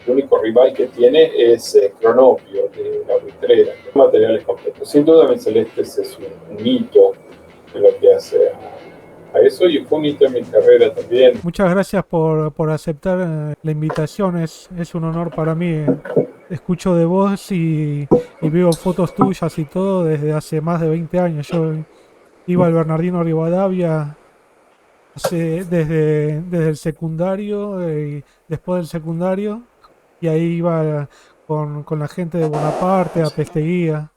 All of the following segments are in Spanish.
el único rival que tiene es Cronopio, de la buitrera. Materiales completos. Sin duda, Celestes es un hito en lo que hace a eso, y fue un hito en mi carrera también. Muchas gracias por aceptar la invitación, es un honor para mí. Escucho de vos y veo fotos tuyas y todo desde hace más de 20 años. Yo iba al Bernardino Rivadavia desde el secundario, y después del secundario, y ahí iba con la gente de Bonaparte a Pesteguía.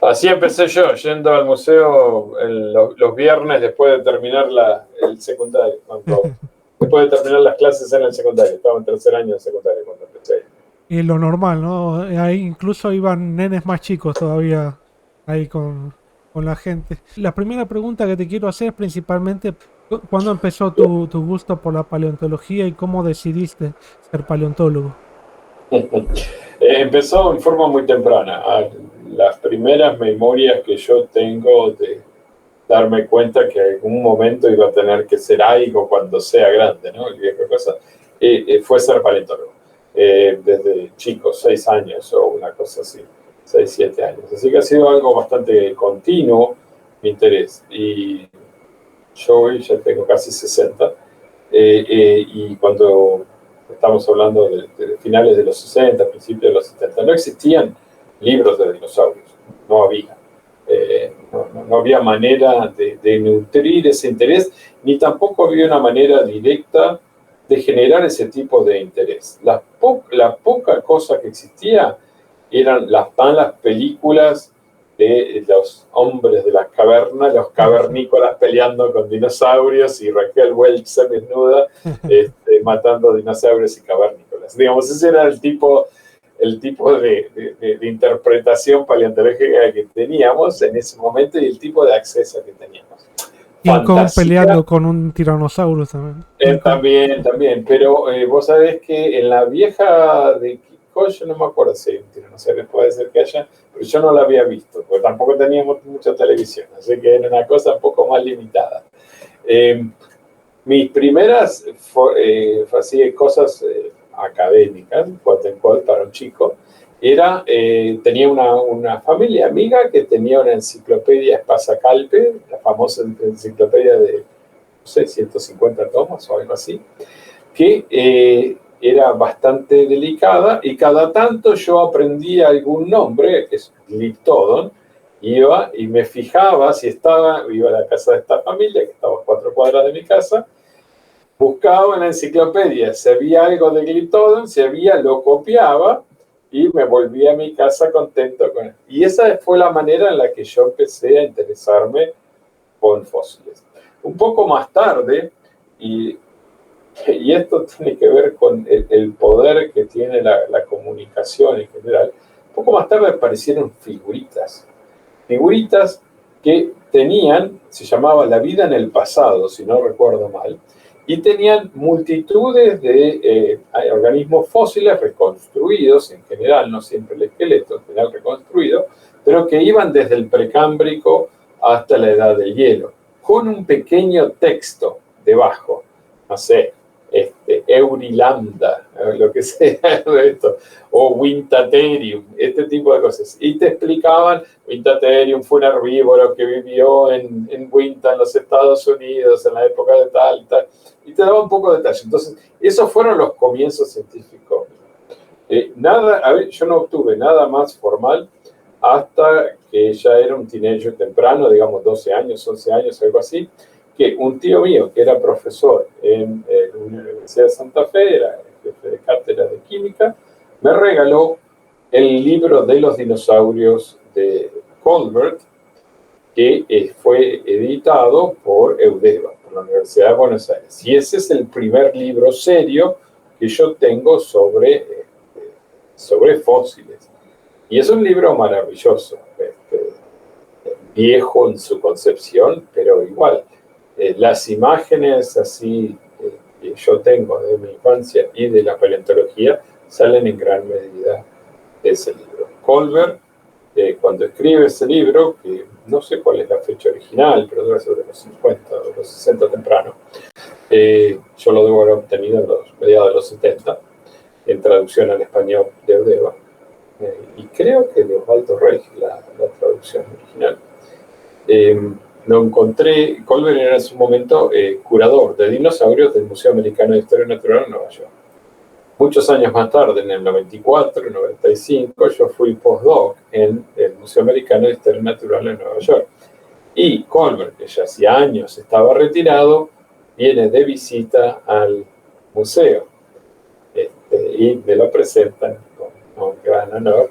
Así empecé yo, yendo al museo los viernes después de terminar el secundario, después de terminar las clases en el secundario. Estaba en tercer año de secundario cuando empecé. Y lo normal, ¿no? Ahí incluso iban nenes más chicos todavía ahí con la gente. La primera pregunta que te quiero hacer es principalmente, ¿cuándo empezó tu gusto por la paleontología y cómo decidiste ser paleontólogo? Empezó en forma muy temprana. Las primeras memorias que yo tengo de darme cuenta que en algún momento iba a tener que ser algo cuando sea grande, ¿no? El viejo cosa, fue ser paleontólogo. Desde chico, 6 años o una cosa así, 6, 7 años. Así que ha sido algo bastante continuo mi interés. Y yo hoy ya tengo casi 60, y cuando estamos hablando de finales de los 60, principios de los 70, no existían libros de dinosaurios, no había. No había manera de nutrir ese interés, ni tampoco había una manera directa de generar ese tipo de interés. La poca cosa que existía eran las películas de los hombres de las cavernas, los cavernícolas peleando con dinosaurios, y Raquel Welch se desnuda matando dinosaurios y cavernícolas. Digamos, ese era el tipo de interpretación paleontológica que teníamos en ese momento y el tipo de acceso que teníamos. King Kong Fantasía, peleando con un tiranosaurio también. también, pero vos sabés que en la vieja de Kiko, yo no me acuerdo si hay un tiranosaurio, puede ser que haya, pero yo no la había visto, porque tampoco teníamos mucha televisión, así que era una cosa un poco más limitada. Eh, Mis primeras así, cosas académicas, para un chico, tenía una familia amiga que tenía una enciclopedia Spasa-Calpe, la famosa enciclopedia de, no sé, 150 tomos o algo así, que era bastante delicada, y cada tanto yo aprendía algún nombre, que es Glyptodon, iba y me fijaba si iba a la casa de esta familia, que estaba a 4 cuadras de mi casa, buscaba en la enciclopedia si había algo de Glyptodon, si había, lo copiaba y me volví a mi casa contento con él. Y esa fue la manera en la que yo empecé a interesarme con fósiles. Un poco más tarde, y esto tiene que ver con el poder que tiene la comunicación en general, un poco más tarde aparecieron figuritas que se llamaba La vida en el pasado, si no recuerdo mal, y tenían multitudes de organismos fósiles reconstruidos, en general, no siempre el esqueleto, en general reconstruido, pero que iban desde el precámbrico hasta la edad del hielo, con un pequeño texto debajo, no sé, Eurilambda, lo que sea de esto, o Wintaterium, este tipo de cosas. Y te explicaban, Wintaterium fue un herbívoro que vivió en Winta, en los Estados Unidos, en la época de tal, y te daba un poco de detalle. Entonces, esos fueron los comienzos científicos. Yo no obtuve nada más formal hasta que ya era un teenager temprano, digamos 12 años, 11 años, algo así, que un tío mío, que era profesor en la Universidad de Santa Fe, era jefe de cátedra de química, me regaló el libro de los dinosaurios de Colbert, que fue editado por Eudeva, por la Universidad de Buenos Aires. Y ese es el primer libro serio que yo tengo sobre fósiles. Y es un libro maravilloso, viejo en su concepción, pero igual. Las imágenes así que yo tengo de mi infancia y de la paleontología salen en gran medida de ese libro. Colbert, cuando escribe ese libro, que no sé cuál es la fecha original, pero debe ser de los 50 o los 60 temprano, yo lo debo haber obtenido en los mediados de los 70, en traducción al español de Eudeva, y creo que de Osvaldo Reich, la traducción original. Lo encontré, Colbert era en su momento curador de dinosaurios del Museo Americano de Historia Natural en Nueva York. Muchos años más tarde, en el 94 y 95, yo fui postdoc en el Museo Americano de Historia Natural en Nueva York. Y Colbert, que ya hacía años estaba retirado, viene de visita al museo. Y me lo presentan con gran honor.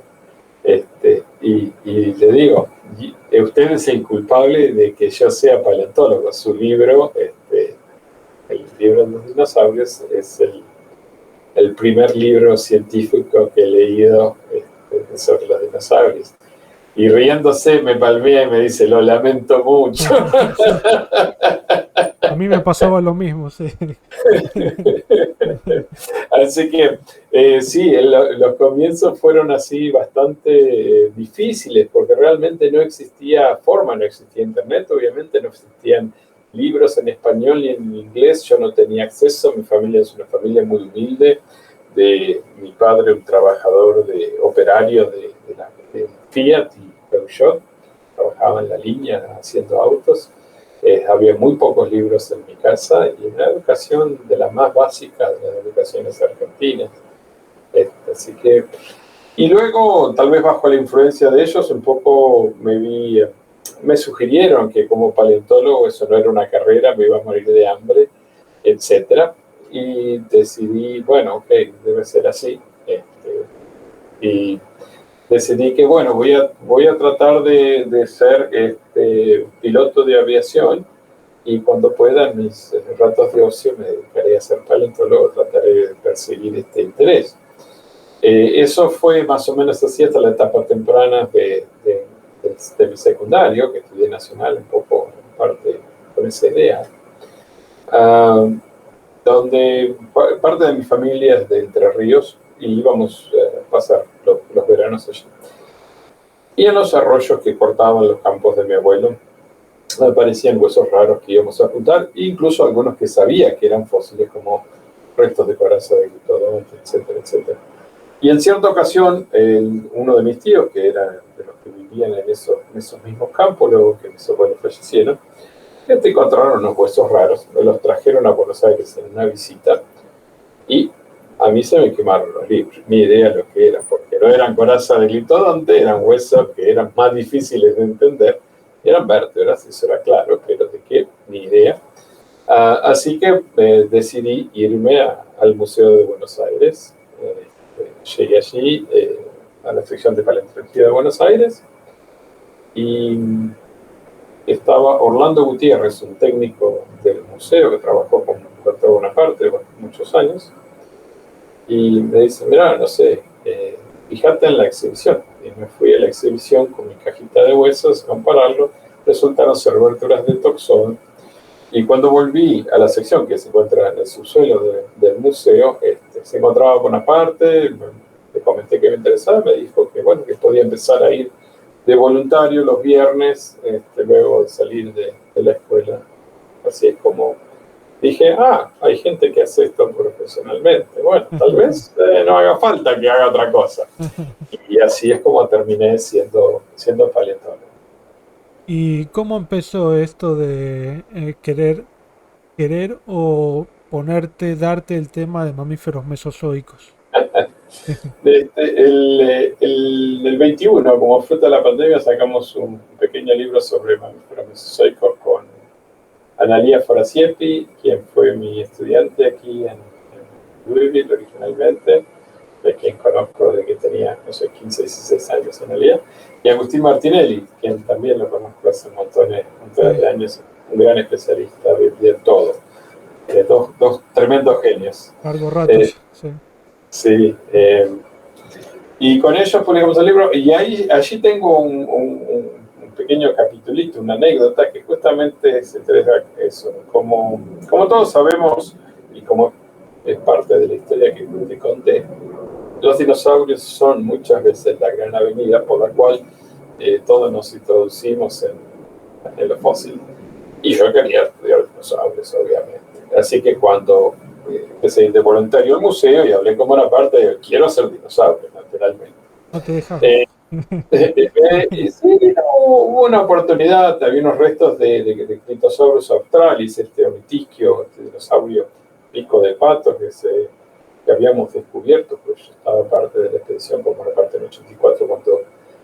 Y le digo, usted es el culpable de que yo sea paleontólogo. Su libro, el libro de los dinosaurios, es el primer libro científico que he leído sobre los dinosaurios. Y riéndose me palmea y me dice, lo lamento mucho. A mí me pasaba lo mismo, sí. Así que sí, los comienzos fueron así bastante difíciles, porque realmente no existía forma, no existía internet, obviamente no existían libros en español ni en inglés, yo no tenía acceso, mi familia es una familia muy humilde, de mi padre un trabajador operario de Fiat y Peugeot, trabajaba en la línea haciendo autos. Había muy pocos libros en mi casa y una educación de las más básicas de las educaciones argentinas. Así que, y luego, tal vez bajo la influencia de ellos, un poco me sugirieron que como paleontólogo eso no era una carrera, me iba a morir de hambre, etc. Y decidí, bueno, ok, debe ser así. Y decidí que, bueno, voy a tratar de ser piloto de aviación y cuando pueda, en mis ratos de ocio, me dedicaré a ser paleontólogo, trataré de perseguir este interés. Eso fue más o menos así hasta la etapa temprana de mi secundario, que estudié nacional, un poco en parte con esa idea, donde parte de mi familia es de Entre Ríos y íbamos a pasar los veranos allí. Y en los arroyos que cortaban los campos de mi abuelo aparecían huesos raros que íbamos a apuntar, incluso algunos que sabía que eran fósiles, como restos de coraza de gliptodonte, etcétera, etcétera. Y en cierta ocasión, uno de mis tíos, que era de los que vivían en esos mismos campos, luego que mis abuelos fallecieron, encontraron unos huesos raros, me los trajeron a Buenos Aires en una visita, y a mí se me quemaron los libros, ni idea lo que eran, porque no eran coraza de gliptodonte, eran huesos que eran más difíciles de entender, eran vértebras, eso era claro, pero de qué, ni idea. Así que decidí irme al Museo de Buenos Aires. Llegué allí a la sección de paleontología de Buenos Aires y estaba Orlando Gutiérrez, un técnico del museo que trabajó con Dr. Bonaparte muchos años, y me dice, mira, no sé, fíjate en la exhibición. Y me fui a la exhibición con mi cajita de huesos a compararlo, resultaron ser vértebras de Toxodon. Y cuando volví a la sección que se encuentra en el subsuelo del museo, se encontraba Bonaparte, le comenté que me interesaba, me dijo que bueno, que podía empezar a ir de voluntario los viernes, luego de salir de la escuela. Así es como dije, hay gente que hace esto profesionalmente. Bueno, tal vez no haga falta que haga otra cosa. Y así es como terminé siendo paleontólogo. ¿Y cómo empezó esto de querer o darte el tema de mamíferos mesozoicos? El 21, como fruto de la pandemia, sacamos un pequeño libro sobre mamíferos mesozoicos con Analía Forasiepi, quien fue mi estudiante aquí en Louisville originalmente, de quien conozco desde que tenía, no sé, 15, 16 años Analía, y Agustín Martinelli, quien también lo conozco hace montones de años, un gran especialista de todo, dos tremendos genios. Largo rato, sí. Sí, y con ellos publicamos el libro, y allí tengo un pequeño capitulito, una anécdota que justamente se interesa eso. Como todos sabemos, y como es parte de la historia que te conté, los dinosaurios son muchas veces la gran avenida por la cual todos nos introducimos en lo fósil. Y yo quería estudiar dinosaurios, obviamente. Así que cuando empecé a ir de voluntario al museo y hablé con Bonaparte, quiero hacer dinosaurios, naturalmente. No te dejas. Sí, hubo una oportunidad, había unos restos de Clintosaurus australis, ornitisquio, dinosaurio pico de pato que habíamos descubierto, pues yo estaba parte de la expedición como parte en 84 cuando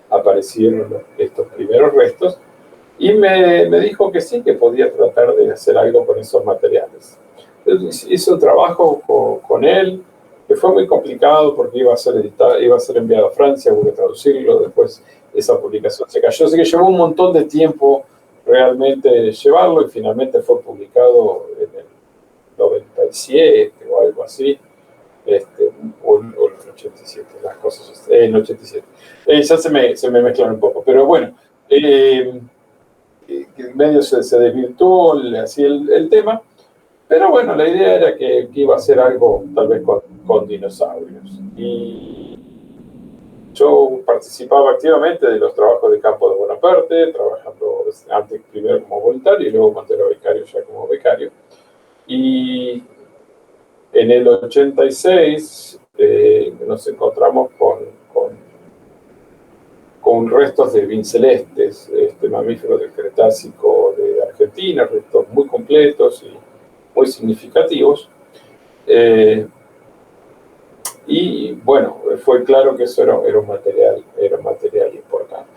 aparecieron estos primeros restos, y me dijo que sí, que podía tratar de hacer algo con esos materiales. Entonces, hice un trabajo con él, que fue muy complicado porque iba a ser editado, iba a ser enviado a Francia, hubo que traducirlo, después esa publicación se cayó, así que llevó un montón de tiempo realmente llevarlo y finalmente fue publicado en el 97 o algo así, o en el 87, las cosas, en el 87. Ya se me mezclaron un poco, pero bueno, en medio se desvirtuó así el tema. Pero bueno, la idea era que iba a ser algo tal vez con dinosaurios. Y yo participaba activamente de los trabajos de campo de Bonaparte, trabajando antes primero como voluntario y luego cuando era becario ya como becario. Y en el 86 nos encontramos con restos de vincelestes, mamíferos del Cretácico de Argentina, restos muy completos y muy significativos. Y bueno, fue claro que eso era un material importante.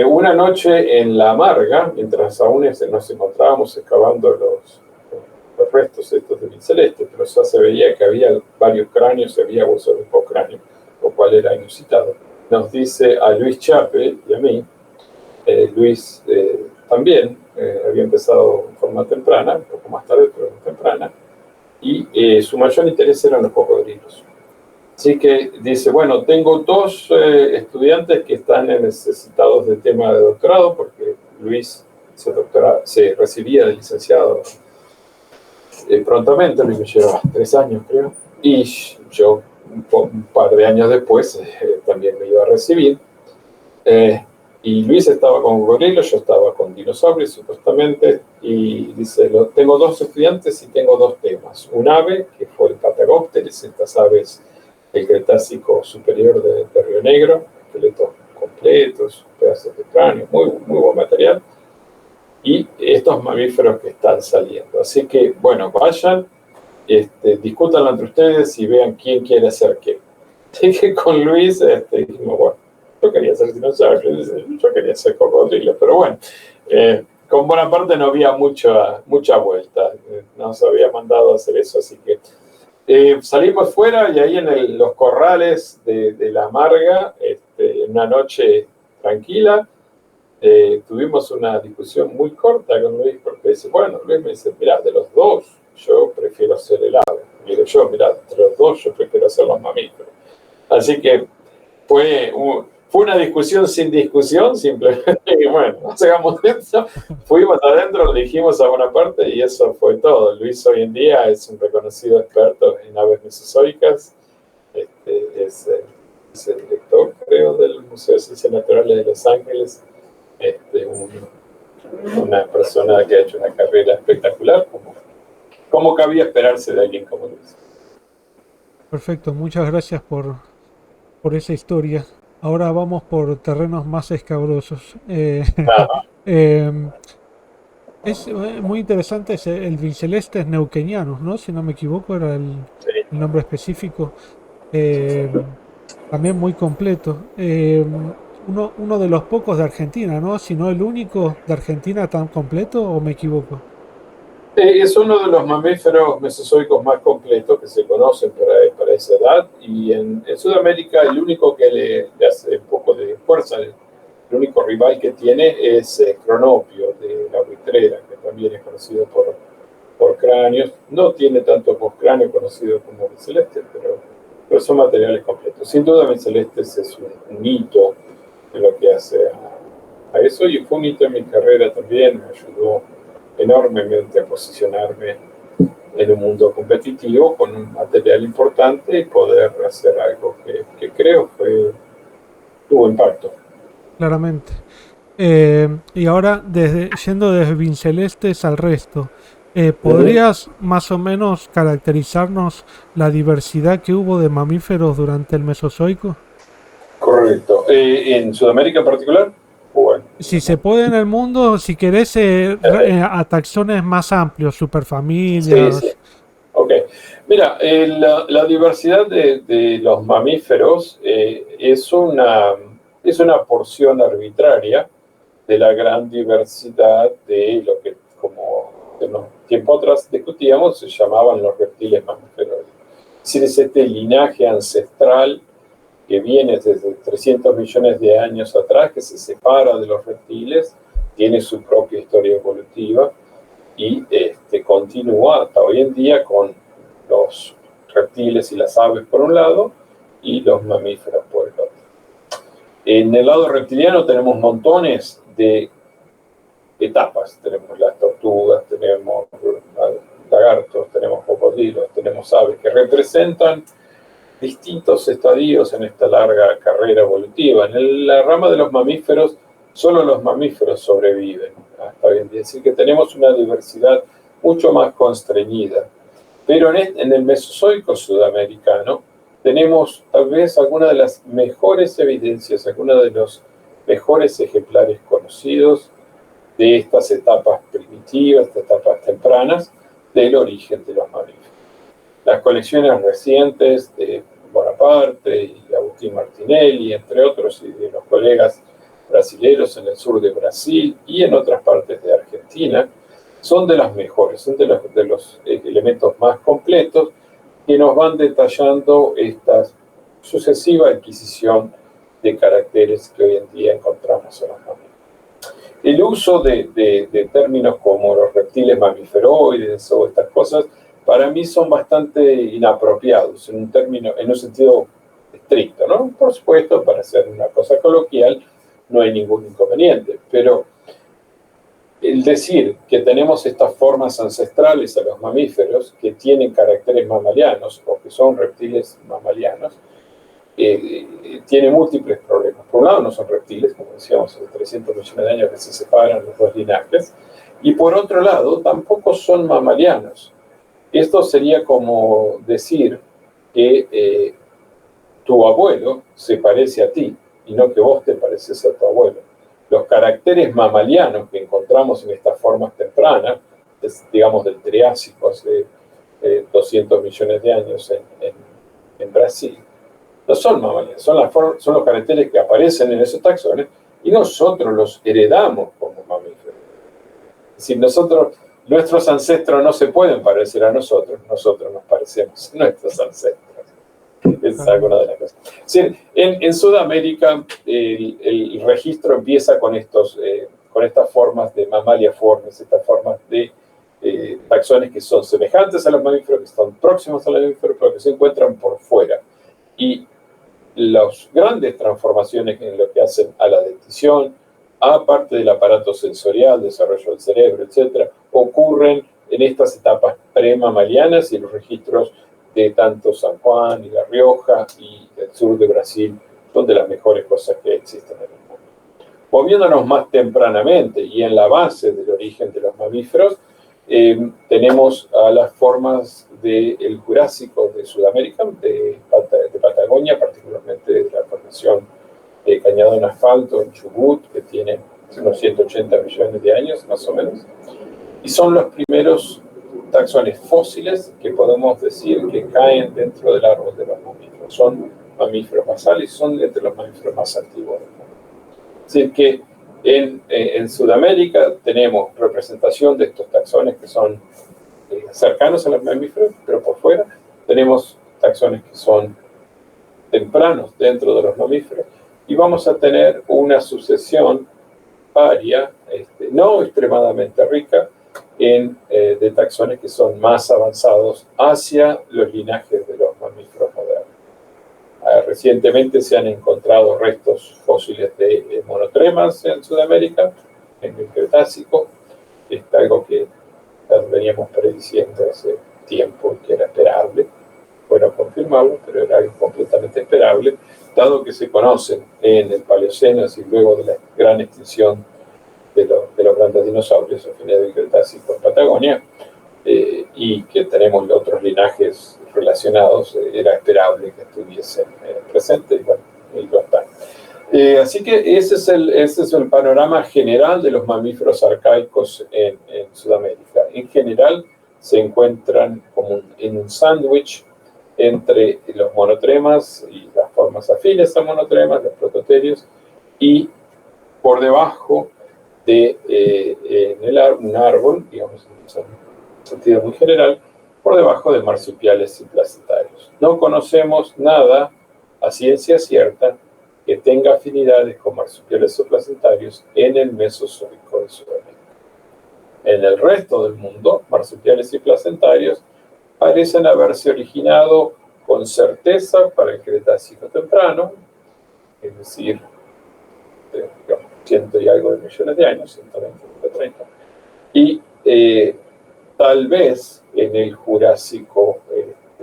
Una noche en La Amarga, mientras aún nos encontrábamos excavando los restos estos de vinceleste, pero ya se veía que había varios cráneos, había huesos de postcráneo, lo cual era inusitado. Nos dice a Luis Chape y a mí, Luis también había empezado en forma temprana, un poco más tarde, pero temprana, y su mayor interés eran los cocodrilos. Así que dice, bueno, tengo dos estudiantes que están necesitados de tema de doctorado, porque Luis se recibía de licenciado prontamente, Luis me lleva 3 años creo, y yo un par de años después también me iba a recibir. Y Luis estaba con gorilas, yo estaba con dinosaurios supuestamente, y dice, tengo 2 estudiantes y tengo 2 temas. Un ave, que fue el Patagópteris, estas aves del Cretácico superior de Río Negro, esqueletos completos, pedazos de cráneo, muy buen material, y estos mamíferos que están saliendo. Así que, bueno, vayan, discútanlo entre ustedes y vean quién quiere hacer qué. Así que con Luis dijimos, bueno, yo quería hacer dinosaurios, yo quería hacer cocodrilos, pero bueno, con Bonaparte no había mucha vuelta, nos había mandado a hacer eso, así que salimos fuera y ahí en los corrales de La Amarga, en una noche tranquila, tuvimos una discusión muy corta con Luis, porque dice, bueno, Luis me dice, mira, de los 2, yo prefiero hacer el ave. Y digo yo, mira, de los 2, yo prefiero hacer los mamíferos. Así que fue una discusión sin discusión, simplemente, y bueno, hagamos esto. Fuimos adentro, le dijimos a Bonaparte y eso fue todo. Luis hoy en día es un reconocido experto en aves mesozoicas, es el director, creo, del Museo de Ciencias Naturales de Los Ángeles, una persona que ha hecho una carrera espectacular, como cabía esperarse de alguien como Luis. Perfecto, muchas gracias por esa historia. Ahora vamos por terrenos más escabrosos. Es muy interesante el vincelestes neuquenianus, ¿no? Si no me equivoco, era el nombre específico. También muy completo. Uno de los pocos de Argentina, ¿no? Si no el único de Argentina tan completo, ¿o me equivoco? Es uno de los mamíferos mesozoicos más completos que se conocen para esa edad, y en Sudamérica el único que le hace un poco de fuerza, el único rival que tiene es Cronopio de la buitrera, que también es conocido por cráneos. No tiene tanto postcráneo conocido como Vincelestes, pero son materiales completos. Sin duda Vincelestes es un hito en lo que hace a eso, y fue un hito en mi carrera también, me ayudó enormemente a posicionarme en un mundo competitivo con un material importante y poder hacer algo que creo tuvo impacto. Claramente. Y ahora, yendo desde Vincelestes al resto, ¿Podrías más o menos caracterizarnos la diversidad que hubo de mamíferos durante el Mesozoico? Correcto. ¿En Sudamérica en particular? Bueno. Si se puede en el mundo, si querés, a taxones más amplios, Sí, sí. superfamilias. Ok. Mira, la diversidad de los mamíferos es una porción arbitraria de la gran diversidad de lo que, como unos tiempo atrás discutíamos, se llamaban los reptiles mamíferos. Es decir, es este linaje ancestral que viene desde 300 millones de años atrás, que se separa de los reptiles, tiene su propia historia evolutiva y continúa hasta hoy en día con los reptiles y las aves por un lado y los mamíferos por el otro. En el lado reptiliano tenemos montones de etapas. Tenemos las tortugas, tenemos lagartos, tenemos cocodrilos, tenemos aves que representan distintos estadios en esta larga carrera evolutiva. En la rama de los mamíferos, solo los mamíferos sobreviven hasta hoy en día. Es decir, que tenemos una diversidad mucho más constreñida. Pero en el Mesozoico sudamericano tenemos tal vez algunas de las mejores evidencias, algunos de los mejores ejemplares conocidos de estas etapas primitivas, estas etapas tempranas del origen de los mamíferos. Las colecciones recientes de Bonaparte y Agustín Martinelli, entre otros, y de los colegas brasileños en el sur de Brasil y en otras partes de Argentina, son de las mejores, son de los elementos más completos que nos van detallando esta sucesiva adquisición de caracteres que hoy en día encontramos en los mamíferos. El uso de términos como los reptiles mamíferoides o estas cosas, para mí son bastante inapropiados en un sentido estricto, ¿no? Por supuesto, para hacer una cosa coloquial no hay ningún inconveniente, pero el decir que tenemos estas formas ancestrales a los mamíferos que tienen caracteres mamalianos o que son reptiles mamalianos, tiene múltiples problemas. Por un lado, no son reptiles, como decíamos, hace 300 millones de años que se separan los dos linajes, y por otro lado, tampoco son mamalianos. Esto sería como decir que tu abuelo se parece a ti y no que vos te pareces a tu abuelo. Los caracteres mamalianos que encontramos en estas formas tempranas, digamos del Triásico, hace 200 millones de años en Brasil, no son mamalianos, son los caracteres que aparecen en esos taxones y nosotros los heredamos como mamíferos. Es decir, nuestros ancestros no se pueden parecer a nosotros nos parecemos a nuestros ancestros. Es alguna de las cosas. Sí, en Sudamérica el registro empieza con estas formas de mamaliaformes, estas formas de taxones que son semejantes a los mamíferos, que están próximos a los mamíferos, pero que se encuentran por fuera. Y las grandes transformaciones en lo que hacen a la dentición, a parte del aparato sensorial, desarrollo del cerebro, etc., ocurren en estas etapas premamalianas y los registros de tanto San Juan y La Rioja y el sur de Brasil son de las mejores cosas que existen en el mundo. Moviéndonos más tempranamente y en la base del origen de los mamíferos, tenemos a las formas del Jurásico de Sudamérica, de Patagonia, particularmente de la formación de Cañado en Asfalto en Chubut, que tiene unos 180 millones de años más o menos, y son los primeros taxones fósiles que podemos decir que caen dentro del árbol de los mamíferos. Son mamíferos basales y son entre los mamíferos más antiguos del mundo. Es decir, que en Sudamérica tenemos representación de estos taxones que son cercanos a los mamíferos, pero por fuera tenemos taxones que son tempranos dentro de los mamíferos y vamos a tener una sucesión paria, no extremadamente rica, de taxones que son más avanzados hacia los linajes de los mamíferos modernos. Recientemente se han encontrado restos fósiles de monotremas en Sudamérica, en el Cretácico. Es algo que veníamos prediciendo hace tiempo que era esperable. Bueno, confirmarlo, pero era algo completamente esperable, dado que se conocen en el Paleoceno y luego de la gran extinción de los grandes dinosaurios a finales del Cretácico en Patagonia, y que tenemos otros linajes relacionados, era esperable que estuviesen presentes, y lo están. Así que ese es el panorama general de los mamíferos arcaicos en Sudamérica. En general se encuentran como en un sándwich entre los monotremas y las formas afines a monotremas, los prototerios, y por debajo de un árbol, digamos, en un sentido muy general, por debajo de marsupiales y placentarios. No conocemos nada a ciencia cierta que tenga afinidades con marsupiales o placentarios en el Mesozoico de Sudamérica. En el resto del mundo, marsupiales y placentarios parecen haberse originado con certeza para el Cretácico temprano, es decir, digamos, 100 y algo de millones de años, 120, 130, y tal vez en el Jurásico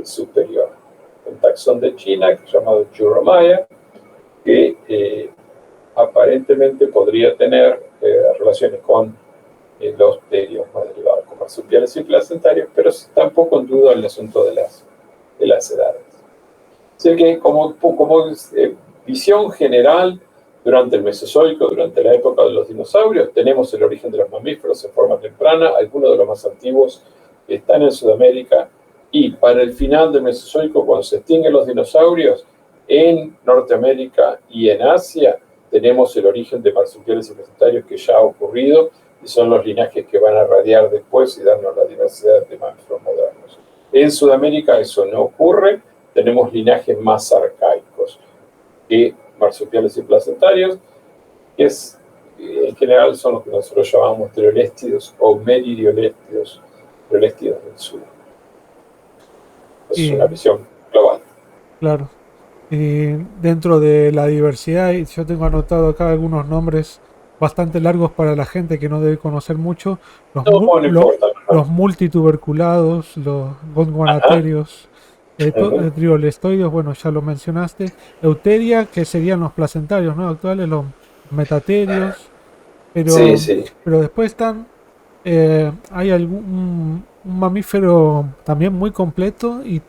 superior. El taxón de China, llamado Juromaya, que aparentemente podría tener relaciones con los pterios más derivados, con marsupiales y placentarios, pero tampoco en duda el asunto de las edades. Así que como visión general, durante el Mesozoico, durante la época de los dinosaurios, tenemos el origen de los mamíferos en forma temprana. Algunos de los más antiguos están en Sudamérica, y para el final del Mesozoico, cuando se extinguen los dinosaurios, en Norteamérica y en Asia tenemos el origen de marsupiales y placentarios que ya ha ocurrido, y son los linajes que van a radiar después y darnos la diversidad de mamíferos modernos. En Sudamérica eso no ocurre, tenemos linajes más arcaicos que marsupiales y placentarios, que en general son los que nosotros llamamos treoléstidos o meridioléstidos, treoléstidos del sur. Es una visión global. Claro. Dentro de la diversidad, yo tengo anotado acá algunos nombres bastante largos para la gente que no debe conocer mucho. Los multituberculados, los gondwanaterios, triolestoides, bueno, ya lo mencionaste. Euteria, que serían los placentarios, ¿no? Actuales, los metaterios. Pero, sí. Pero después están, hay un mamífero también muy completo y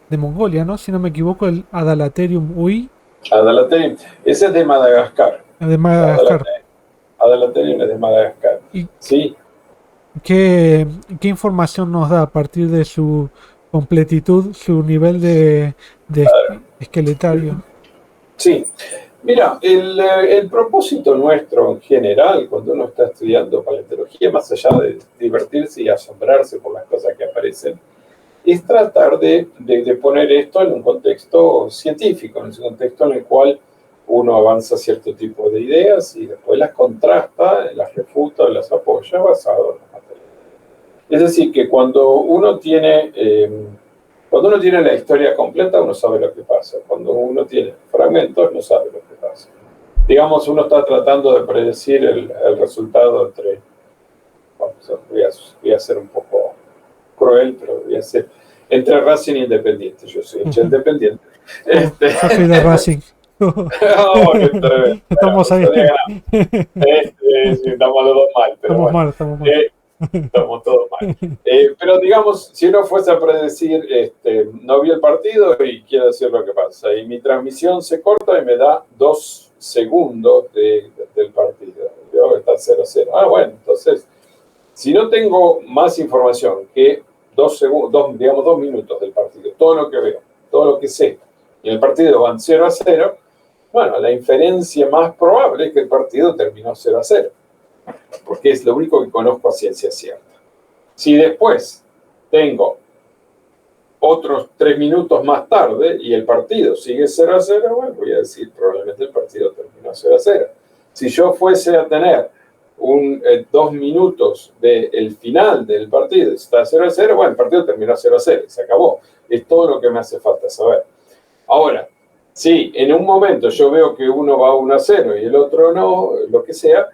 de Mongolia, ¿no? Si no me equivoco, el Adalaterium ui. Adalaterium, ese es de Madagascar. De Madagascar. Adalaterium es de Madagascar. ¿Y sí. ¿Qué información nos da a partir de su completitud, su nivel de esqueletario? Sí. Mira, el propósito nuestro en general, cuando uno está estudiando paleontología, más allá de divertirse y asombrarse por las cosas que aparecen, es tratar de poner esto en un contexto científico, en un contexto en el cual uno avanza cierto tipo de ideas y después las contrasta, las refuta, las apoya basado en los materiales. Es decir, que cuando uno tiene la historia completa, uno sabe lo que pasa. Cuando uno tiene fragmentos, no sabe lo que pasa. Digamos, uno está tratando de predecir el resultado entre... voy a ser un poco cruel, pero voy a ser entre Racing e Independiente. Yo soy hincha Independiente. Yo soy de Racing. Estamos ahí. Estamos los dos mal. Pero estamos mal. Estamos todos mal. Pero digamos, si uno fuese a predecir, no vi el partido y quiero decir lo que pasa. Y mi transmisión se corta y me da 2 segundos del partido. Veo que está 0-0. Ah, bueno, entonces, si no tengo más información que 2 minutos del partido, todo lo que veo, todo lo que sé, y el partido van 0-0, bueno, la inferencia más probable es que el partido terminó 0-0. Porque es lo único que conozco a ciencia cierta. Si después tengo otros 3 minutos más tarde y el partido sigue 0-0, bueno, voy a decir, probablemente el partido terminó 0-0. Si yo fuese a tener 2 minutos del final del partido y está 0-0, bueno, el partido terminó 0-0 y se acabó. Es todo lo que me hace falta saber. Ahora, si en un momento yo veo que uno va 1-0 y el otro no, lo que sea,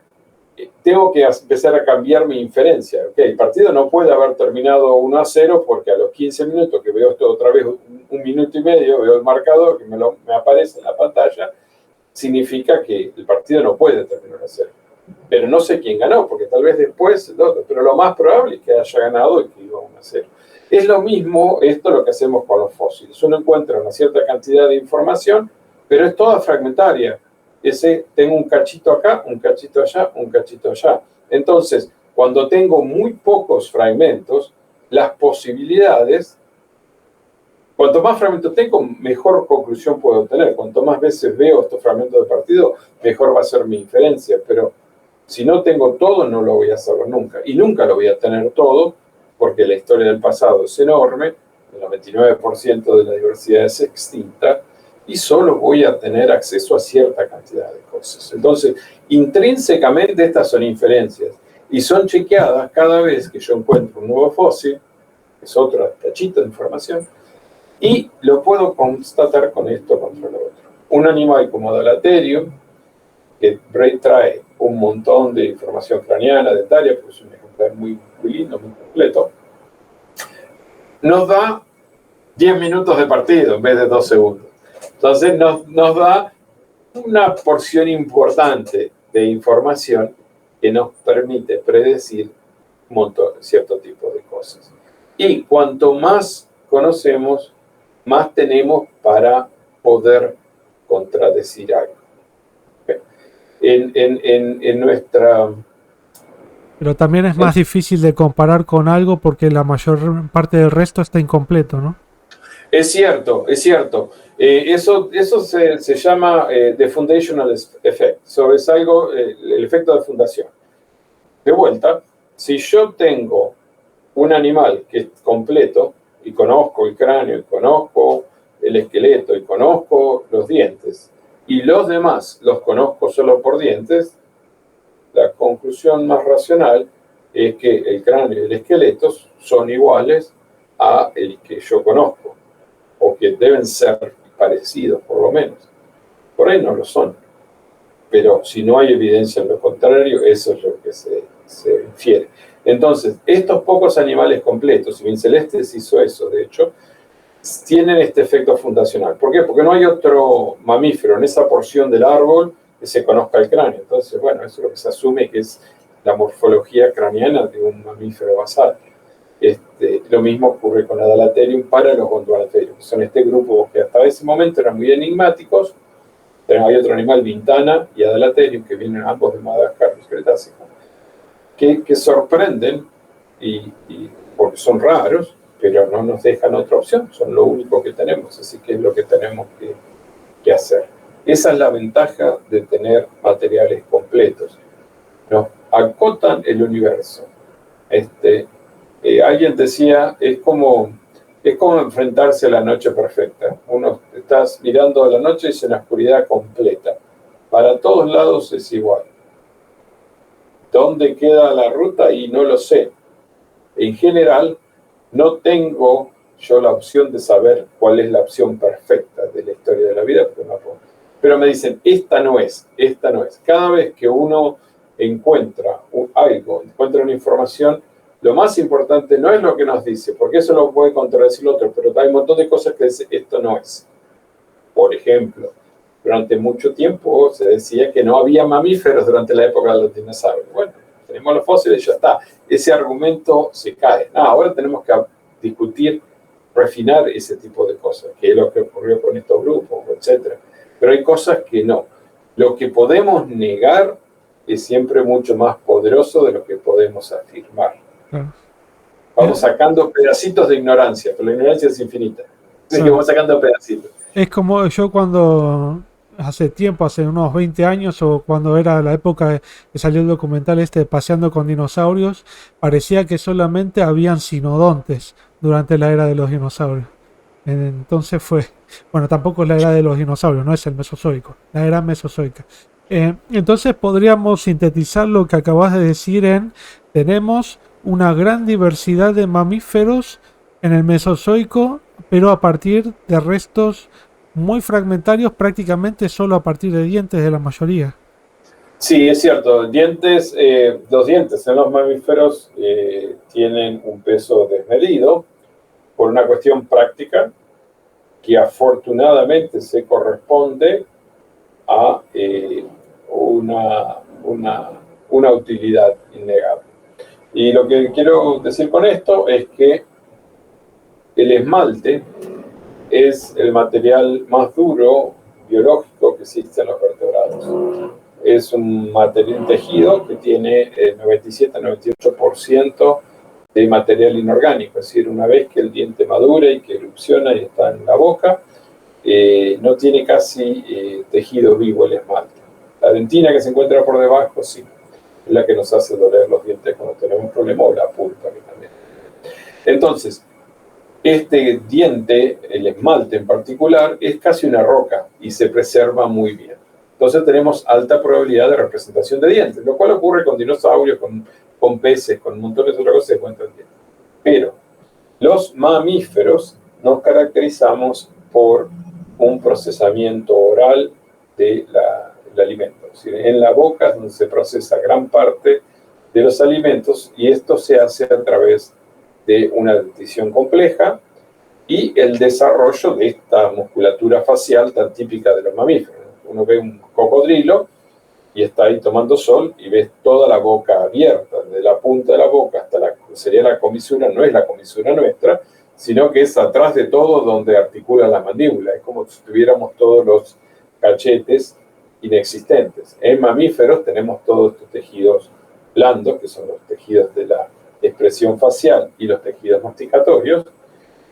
tengo que empezar a cambiar mi inferencia. Okay, el partido no puede haber terminado 1-0 porque a los 15 minutos que veo esto otra vez, 1 minuto y medio, veo el marcador que me aparece en la pantalla, significa que el partido no puede terminar 1-0. pero no sé quién ganó, porque tal vez después, pero lo más probable es que haya ganado y que iba 1-0. Es lo mismo esto lo que hacemos con los fósiles. Uno encuentra una cierta cantidad de información, pero es toda fragmentaria. Tengo un cachito acá, un cachito allá, un cachito allá. Entonces, cuando tengo muy pocos fragmentos, las posibilidades, cuanto más fragmentos tengo, mejor conclusión puedo obtener. Cuanto más veces veo estos fragmentos de partido, mejor va a ser mi inferencia. Pero si no tengo todo, no lo voy a saber nunca. Y nunca lo voy a tener todo, porque la historia del pasado es enorme, el 99% de la diversidad es extinta, y solo voy a tener acceso a cierta cantidad de cosas. Entonces, intrínsecamente estas son inferencias, y son chequeadas cada vez que yo encuentro un nuevo fósil, que es otro cachito de información, y lo puedo constatar con esto contra lo otro. Un animal como Dalaterium, que Bray trae un montón de información craneana, de Thalia, porque es un ejemplar muy lindo, muy completo, nos da 10 minutos de partido en vez de 2 segundos. Entonces nos da una porción importante de información que nos permite predecir cierto tipo de cosas. Y cuanto más conocemos, más tenemos para poder contradecir algo. En nuestra... Pero también es más difícil de comparar con algo porque la mayor parte del resto está incompleto, ¿no? Es cierto, es cierto. Eso se llama the foundational effect. Es algo, el efecto de fundación. De vuelta, si yo tengo un animal que es completo y conozco el cráneo, y conozco el esqueleto, y conozco los dientes, y los demás los conozco solo por dientes, la conclusión más racional es que el cráneo y el esqueleto son iguales a el que yo conozco, o que deben ser parecidos por lo menos. Por ahí no lo son, pero si no hay evidencia en lo contrario, eso es lo que se infiere. Entonces, estos pocos animales completos, y Vincelestes hizo eso, de hecho, tienen este efecto fundacional. ¿Por qué? Porque no hay otro mamífero en esa porción del árbol que se conozca el cráneo. Entonces, bueno, eso es lo que se asume que es la morfología craneana de un mamífero basal. Lo mismo ocurre con Adalaterium para los Gondwanatherium, que son este grupo que hasta ese momento eran muy enigmáticos. Hay otro animal, Vintana y Adalaterium, que vienen ambos de Madagascar, los Cretácicos, que sorprenden porque son raros, pero no nos dejan otra opción, son lo único que tenemos, así que es lo que tenemos que hacer. Esa es la ventaja de tener materiales completos. Nos acotan el universo. Alguien decía, es como enfrentarse a la noche perfecta. Uno estás mirando a la noche y es una oscuridad completa. Para todos lados es igual. ¿Dónde queda la ruta? Y no lo sé. En general, no tengo yo la opción de saber cuál es la opción perfecta de la historia de la vida, pero me dicen, esta no es. Cada vez que uno encuentra algo, encuentra una información, lo más importante no es lo que nos dice, porque eso lo puede contradecir el otro, pero hay un montón de cosas que dicen, esto no es. Por ejemplo, durante mucho tiempo se decía que no había mamíferos durante la época de los dinosaurios. Bueno, tenemos los fósiles y ya está. Ese argumento se cae. Ahora tenemos que discutir, refinar ese tipo de cosas, que es lo que ocurrió con estos grupos, etc. Pero hay cosas que no. Lo que podemos negar es siempre mucho más poderoso de lo que podemos afirmar. Vamos sacando pedacitos de ignorancia, pero la ignorancia es infinita. Así que vamos sacando pedacitos. Es como yo cuando hace tiempo, hace unos 20 años, o cuando era la época que salió el documental Paseando con dinosaurios, parecía que solamente habían sinodontes durante la era de los dinosaurios. Entonces bueno, tampoco es la era de los dinosaurios, no es el Mesozoico, la era mesozoica. Entonces podríamos sintetizar lo que acabas de decir tenemos una gran diversidad de mamíferos en el Mesozoico, pero a partir de restos muy fragmentarios, prácticamente solo a partir de dientes de la mayoría. Sí, es cierto. Los dientes en los mamíferos tienen un peso desmedido por una cuestión práctica que afortunadamente se corresponde a una una utilidad innegable. Y lo que quiero decir con esto es que el esmalte es el material más duro biológico que existe en los vertebrados. Es un material tejido que tiene 97-98% de material inorgánico, es decir, una vez que el diente madura y que erupciona y está en la boca, no tiene casi tejido vivo el esmalte. La dentina que se encuentra por debajo, sí, es la que nos hace doler los dientes cuando tenemos un problema, o la pulpa que también. Entonces, este diente, el esmalte en particular, es casi una roca y se preserva muy bien. Entonces tenemos alta probabilidad de representación de dientes, lo cual ocurre con dinosaurios, con peces, con montones de otras cosas que se encuentran dientes. Pero los mamíferos nos caracterizamos por un procesamiento oral del alimento. Es decir, en la boca es donde se procesa gran parte de los alimentos y esto se hace a través de una dentición compleja y el desarrollo de esta musculatura facial tan típica de los mamíferos. Uno ve un cocodrilo y está ahí tomando sol y ves toda la boca abierta, desde la punta de la boca hasta sería la comisura, no es la comisura nuestra, sino que es atrás de todo donde articula la mandíbula. Es como si tuviéramos todos los cachetes inexistentes. En mamíferos tenemos todos estos tejidos blandos, que son los tejidos de la expresión facial y los tejidos masticatorios,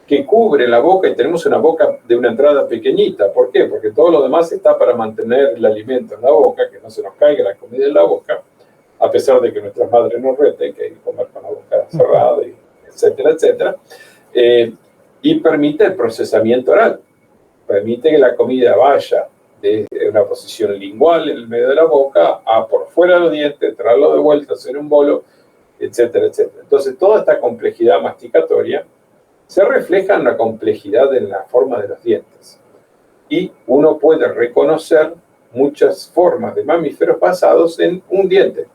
que cubren la boca y tenemos una boca de una entrada pequeñita. ¿Por qué? Porque todo lo demás está para mantener el alimento en la boca, que no se nos caiga la comida en la boca, a pesar de que nuestras madres nos reten que hay que comer con la boca cerrada, etcétera, etcétera. Y permite el procesamiento oral, permite que la comida vaya de una posición lingual en el medio de la boca a por fuera de los dientes, traerlo de vuelta, hacer un bolo, etcétera, etcétera. Entonces, toda esta complejidad masticatoria se refleja en la complejidad en la forma de los dientes. Y uno puede reconocer muchas formas de mamíferos basados en un diente.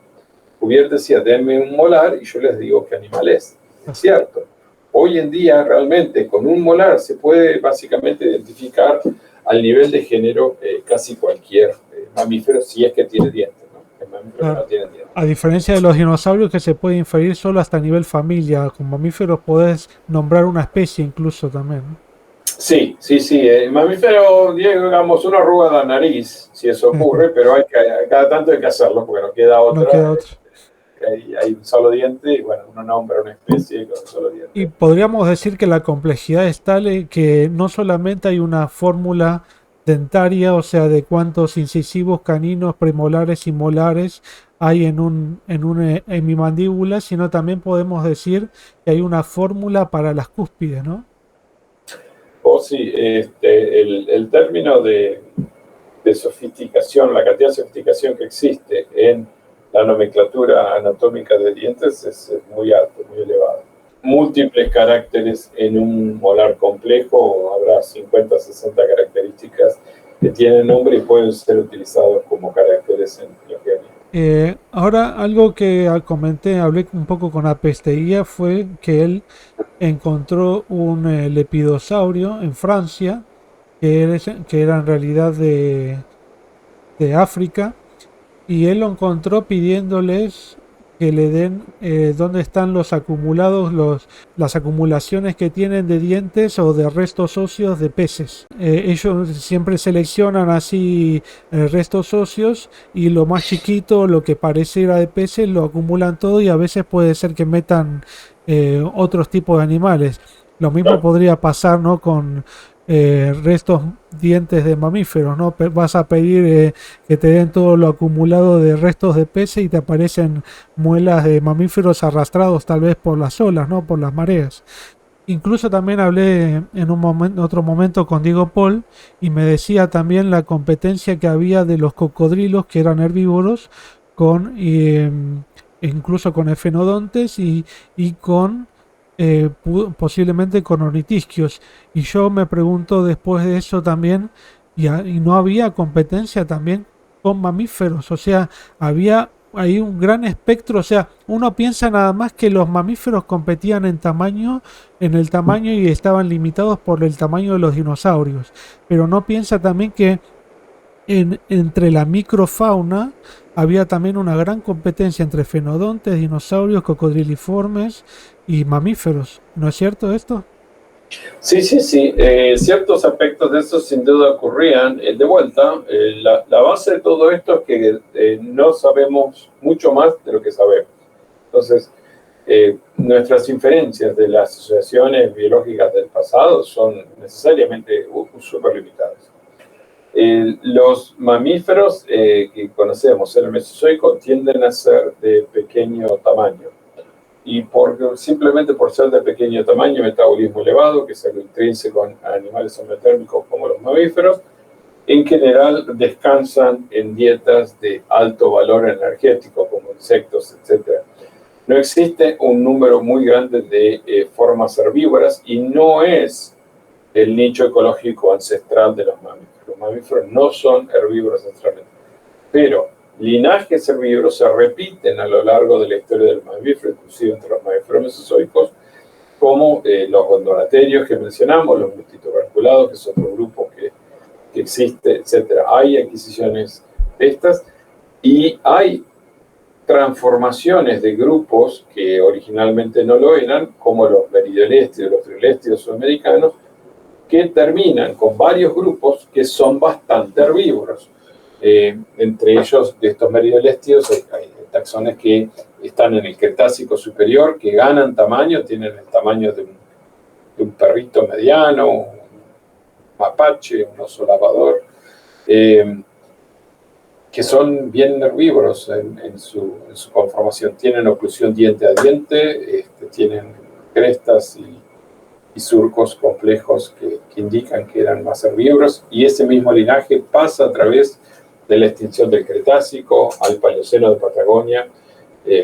Cuvier decía, denme un molar y yo les digo qué animal es. Es cierto. Hoy en día, realmente, con un molar se puede básicamente identificar al nivel de género casi cualquier mamífero, si es que tiene dientes. Claro. A diferencia de los dinosaurios, que se puede inferir solo hasta nivel familia, con mamíferos podés nombrar una especie incluso también. Sí. Mamífero, digamos, una arruga de la nariz, si eso ocurre, pero cada tanto hay que hacerlo porque no queda otra. No queda otra. Hay un solo diente y bueno, uno nombra una especie con un solo diente. Y podríamos decir que la complejidad es tal que no solamente hay una fórmula dentaria, o sea, de cuántos incisivos caninos, premolares y molares hay en mi mandíbula, sino también podemos decir que hay una fórmula para las cúspides, ¿no? Sí, el término de sofisticación, la cantidad de sofisticación que existe en la nomenclatura anatómica de dientes es muy alto, muy elevado. Múltiples caracteres en un molar complejo, habrá 50, 60 características que tienen nombre y pueden ser utilizados como caracteres en biología. Ahora, algo que hablé un poco con Apesteguía, fue que él encontró un lepidosaurio en Francia, que era en realidad de África, y él lo encontró pidiéndoles que le den dónde están los acumulados, las acumulaciones que tienen de dientes o de restos óseos de peces. Ellos siempre seleccionan así restos óseos y lo más chiquito, lo que pareciera de peces, lo acumulan todo y a veces puede ser que metan otros tipos de animales. Lo mismo podría pasar, ¿no?, con restos dientes de mamíferos, ¿no? Vas a pedir que te den todo lo acumulado de restos de peces y te aparecen muelas de mamíferos arrastrados tal vez por las olas, ¿no?, por las mareas. Incluso también hablé en otro momento con Diego Paul y me decía también la competencia que había de los cocodrilos, que eran herbívoros, incluso con efenodontes y con posiblemente con ornitisquios. Y yo me pregunto después de eso también, y no había competencia también con mamíferos, o sea, había ahí un gran espectro. O sea, uno piensa nada más que los mamíferos competían en el tamaño y estaban limitados por el tamaño de los dinosaurios, pero no piensa también que entre la microfauna había también una gran competencia entre fenodontes, dinosaurios, cocodriliformes y mamíferos. ¿No es cierto esto? Sí, sí, sí. Ciertos aspectos de eso sin duda ocurrían. De vuelta, la base de todo esto es que no sabemos mucho más de lo que sabemos. Entonces, nuestras inferencias de las asociaciones biológicas del pasado son necesariamente súper limitadas. Los mamíferos que conocemos en el Mesozoico tienden a ser de pequeño tamaño. Y simplemente por ser de pequeño tamaño, metabolismo elevado, que es algo intrínseco en animales endotérmicos como los mamíferos, en general descansan en dietas de alto valor energético, como insectos, etc. No existe un número muy grande de formas herbívoras y no es el nicho ecológico ancestral de los mamíferos. Los mamíferos no son herbívoros ancestralmente, pero linajes herbívoros se repiten a lo largo de la historia del mamífero, inclusive entre los mamíferos mesozoicos, como los gondolaterios que mencionamos, los multituberculados, que es otro grupo que existe, etc. Hay adquisiciones de estas y hay transformaciones de grupos que originalmente no lo eran, como los meridioléstidos, los triléstidos sudamericanos, que terminan con varios grupos que son bastante herbívoros. Entre ellos, de estos meridioléstidos, hay taxones que están en el Cretácico superior, que ganan tamaño, tienen el tamaño de un perrito mediano, un mapache, un oso lavador, que son bien herbívoros en su conformación. Tienen oclusión diente a diente, tienen crestas y surcos complejos que indican que eran más herbívoros, y ese mismo linaje pasa a través de la extinción del Cretácico al Paleoceno de Patagonia,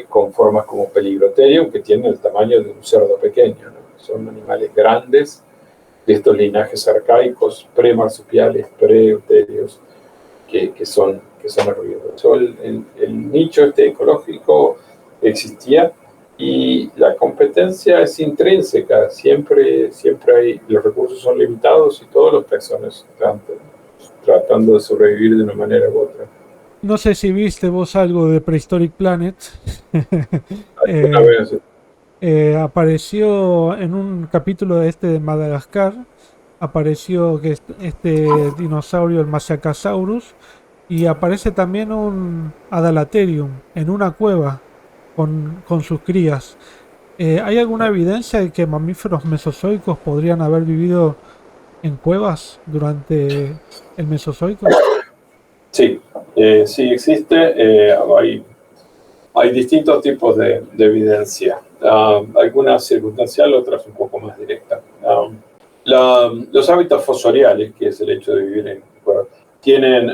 con formas como Peligrotherium, que tienen el tamaño de un cerdo pequeño, ¿no? Son animales grandes de estos linajes arcaicos, premarsupiales, preeuterios, que son herbívoros. El nicho ecológico existía, y la competencia es intrínseca, siempre hay, los recursos son limitados y todos los taxones están tratando de sobrevivir de una manera u otra. No sé si viste vos algo de Prehistoric Planet. Apareció en un capítulo de Madagascar, apareció que este dinosaurio, el Masacasaurus, y aparece también un Adalaterium en una cueva con sus crías. ¿Hay alguna evidencia de que mamíferos mesozoicos podrían haber vivido en cuevas durante el Mesozoico? Sí, sí existe. Hay distintos tipos de evidencia. Algunas circunstancial, otras un poco más directas. Los hábitos fosoriales, que es el hecho de vivir en cuevas, tienen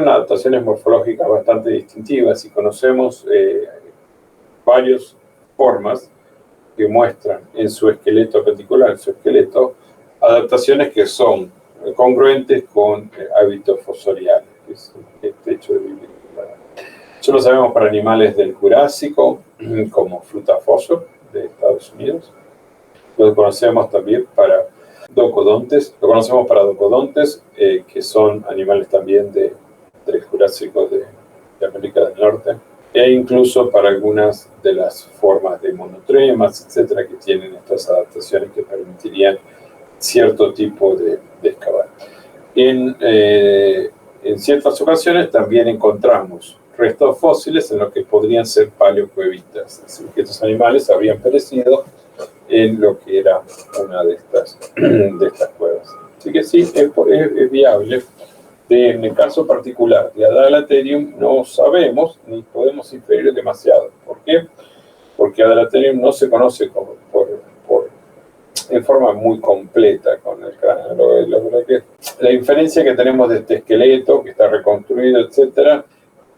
adaptaciones morfológicas bastante distintivas, y conocemos varias formas que muestran en su esqueleto particular, en su esqueleto, adaptaciones que son congruentes con hábitos fosoriales, que es este hecho de vivir. Eso lo sabemos para animales del Jurásico, como Frutafosor de Estados Unidos. Lo conocemos también para docodontes. Lo conocemos para docodontes, que son animales también del Jurásico de América del Norte. E incluso para algunas de las formas de monotremas, etcétera, que tienen estas adaptaciones que permitirían cierto tipo de excavar. En ciertas ocasiones también encontramos restos fósiles en lo que podrían ser paleocuevitas, es decir, que estos animales habrían perecido en lo que era una de estas cuevas. Así que sí, es viable. En el caso particular de Adalaterium no sabemos ni podemos inferir demasiado. ¿Por qué? Porque Adalaterium no se conoce en forma muy completa con el cráneo. La inferencia que tenemos de este esqueleto, que está reconstruido, etcétera,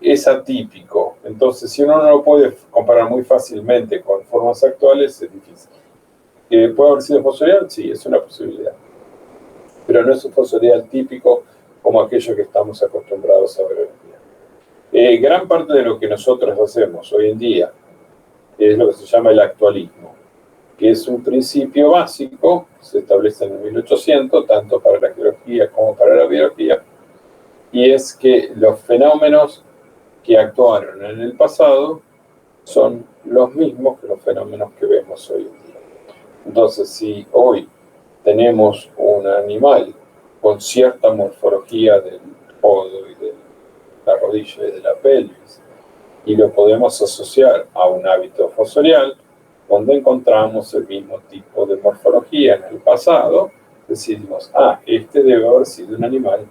es atípico. Entonces, si uno no lo puede comparar muy fácilmente con formas actuales, es difícil. ¿Puede haber sido fosorial? Sí, es una posibilidad. Pero no es un fosorial típico como aquello que estamos acostumbrados a ver hoy en día. Gran parte de lo que nosotros hacemos hoy en día es lo que se llama el actualismo, que es un principio básico que se establece en el 1800, tanto para la geología como para la biología, y es que los fenómenos que actuaron en el pasado son los mismos que los fenómenos que vemos hoy en día. Entonces, si hoy tenemos un animal con cierta morfología del codo y de la rodilla y de la pelvis, y lo podemos asociar a un hábito fosorial, cuando encontramos el mismo tipo de morfología en el pasado, decimos, este debe haber sido un animal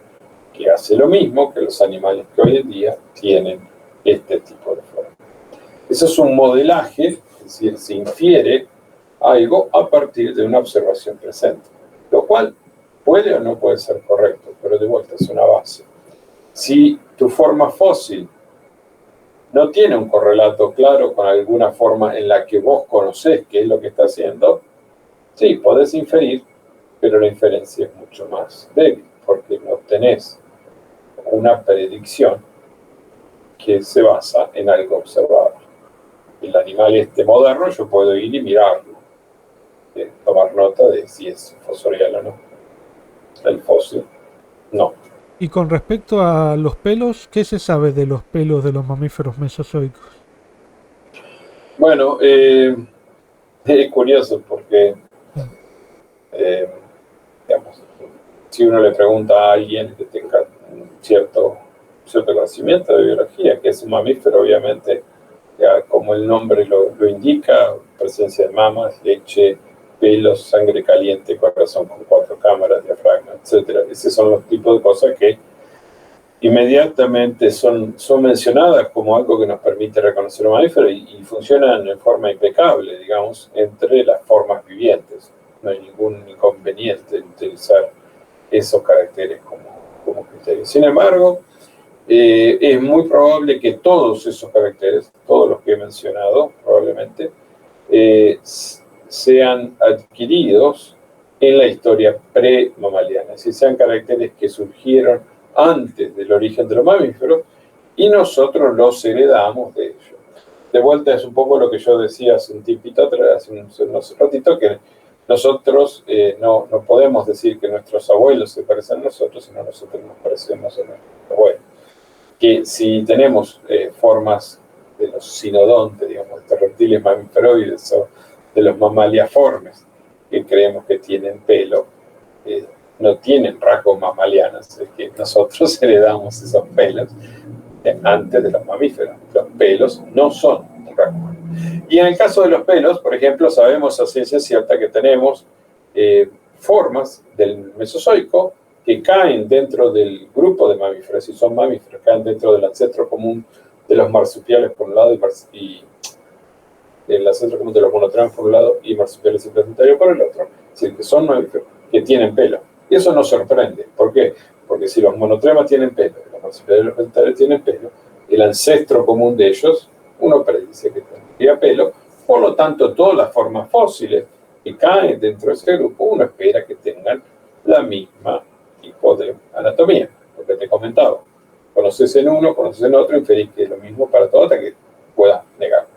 que hace lo mismo que los animales que hoy en día tienen este tipo de forma. Eso es un modelaje, es decir, se infiere algo a partir de una observación presente, lo cual puede o no puede ser correcto, pero de vuelta es una base. Si tu forma fósil no tiene un correlato claro con alguna forma en la que vos conocés qué es lo que está haciendo, sí, podés inferir, pero la inferencia es mucho más débil, porque no tenés una predicción que se basa en algo observado. El animal moderno, yo puedo ir y mirarlo, tomar nota de si es fosorial o no. El fósil, no. Y con respecto a los pelos, ¿qué se sabe de los pelos de los mamíferos mesozoicos? Bueno, es curioso porque, digamos, si uno le pregunta a alguien que tenga cierto conocimiento de biología, que es un mamífero, obviamente, ya como el nombre lo indica, presencia de mamas, leche, pelos, sangre caliente, corazón con 4 cámaras, diafragma, etc. Esos son los tipos de cosas que inmediatamente son mencionadas como algo que nos permite reconocer un mamífero y funcionan en forma impecable, digamos, entre las formas vivientes. No hay ningún inconveniente en utilizar esos caracteres como criterio. Sin embargo, es muy probable que todos esos caracteres, todos los que he mencionado, probablemente, sean adquiridos en la historia pre-mamaliana, es decir, sean caracteres que surgieron antes del origen de los mamíferos y nosotros los heredamos de ellos. De vuelta es un poco lo que yo decía hace un tipito atrás, hace unos ratitos, que nosotros no podemos decir que nuestros abuelos se parecen a nosotros, sino nosotros nos parecemos a nuestros abuelos. Que si tenemos formas de los sinodontes, digamos, de estos reptiles mamíferoides o de los mamaliaformes, que creemos que tienen pelo, no tienen rasgos mamalianos, es que nosotros heredamos esos pelos antes de los mamíferos. Los pelos no son un rasgo. Y en el caso de los pelos, por ejemplo, sabemos a ciencia cierta que tenemos formas del Mesozoico que caen dentro del grupo de mamíferos, y son mamíferos, caen dentro del ancestro común de los marsupiales por un lado y el ancestro común de los monotremas por un lado y marsupiales y placentarios por el otro. Es decir, que son mamíferos que tienen pelo. Y eso nos sorprende. ¿Por qué? Porque si los monotremas tienen pelo, los marsupiales y los placentarios tienen pelo, el ancestro común de ellos, uno predice que tendría pelo, por lo tanto, todas las formas fósiles que caen dentro de ese grupo, uno espera que tengan la misma tipo de anatomía, lo que te comentaba. Conoces en uno, conoces en otro, inferís que es lo mismo para todo hasta que puedas negarlo.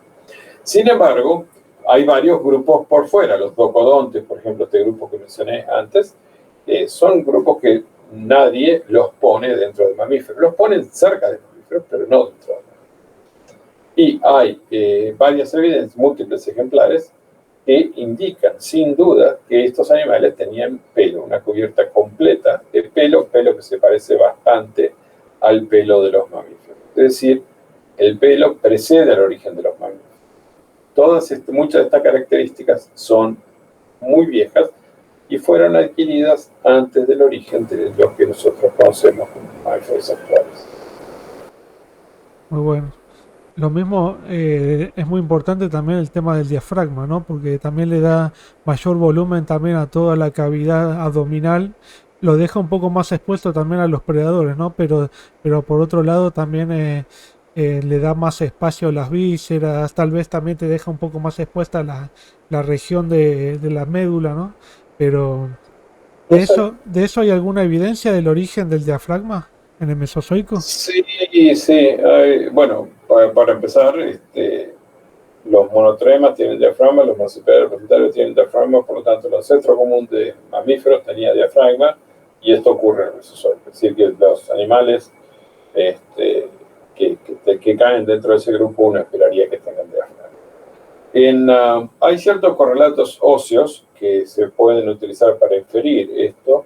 Sin embargo, hay varios grupos por fuera. Los docodontes, por ejemplo, este grupo que mencioné antes, son grupos que nadie los pone dentro de mamíferos. Los ponen cerca de mamíferos, pero no dentro de mamíferos. Y hay varias evidencias, múltiples ejemplares, que indican sin duda que estos animales tenían pelo, una cubierta completa de pelo que se parece bastante al pelo de los mamíferos. Es decir, el pelo precede al origen de los mamíferos. Muchas de estas características son muy viejas y fueron adquiridas antes del origen de lo que nosotros conocemos como mamíferos actuales. Muy bueno. Lo mismo es muy importante también el tema del diafragma, ¿no? Porque también le da mayor volumen también a toda la cavidad abdominal. Lo deja un poco más expuesto también a los predadores, ¿no? Pero por otro lado también le da más espacio a las vísceras, tal vez también te deja un poco más expuesta la región de la médula, ¿no? Pero ¿de eso hay alguna evidencia del origen del diafragma en el Mesozoico? Sí, sí. Bueno, para empezar, los monotremas tienen diafragma, los marsupiales placentarios tienen diafragma, por lo tanto el ancestro común de mamíferos tenía diafragma y esto ocurre en el Mesozoico. Es decir, que los animales que caen dentro de ese grupo uno esperaría que tengan diafragma. Hay ciertos correlatos óseos que se pueden utilizar para inferir esto,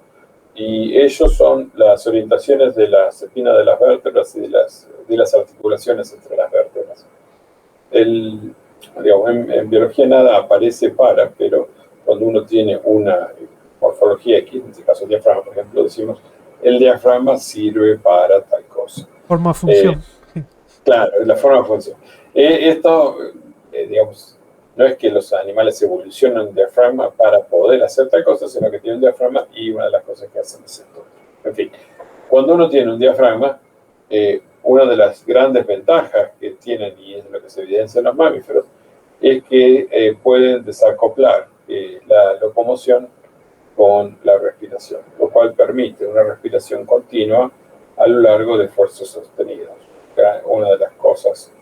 y ellos son las orientaciones de las espinas de las vértebras y de las articulaciones entre las vértebras. Digamos, en biología nada aparece para, pero cuando uno tiene una morfología X, en este caso el diafragma, por ejemplo, decimos el diafragma sirve para tal cosa. Forma-función. Claro, es la forma-función. Esto, digamos, no es que los animales evolucionan un diafragma para poder hacer tal cosa, sino que tienen un diafragma y una de las cosas que hacen es esto. En fin, cuando uno tiene un diafragma, una de las grandes ventajas que tienen, y es lo que se evidencia en los mamíferos, es que pueden desacoplar la locomoción con la respiración, lo cual permite una respiración continua a lo largo de esfuerzos sostenidos. Una de las cosas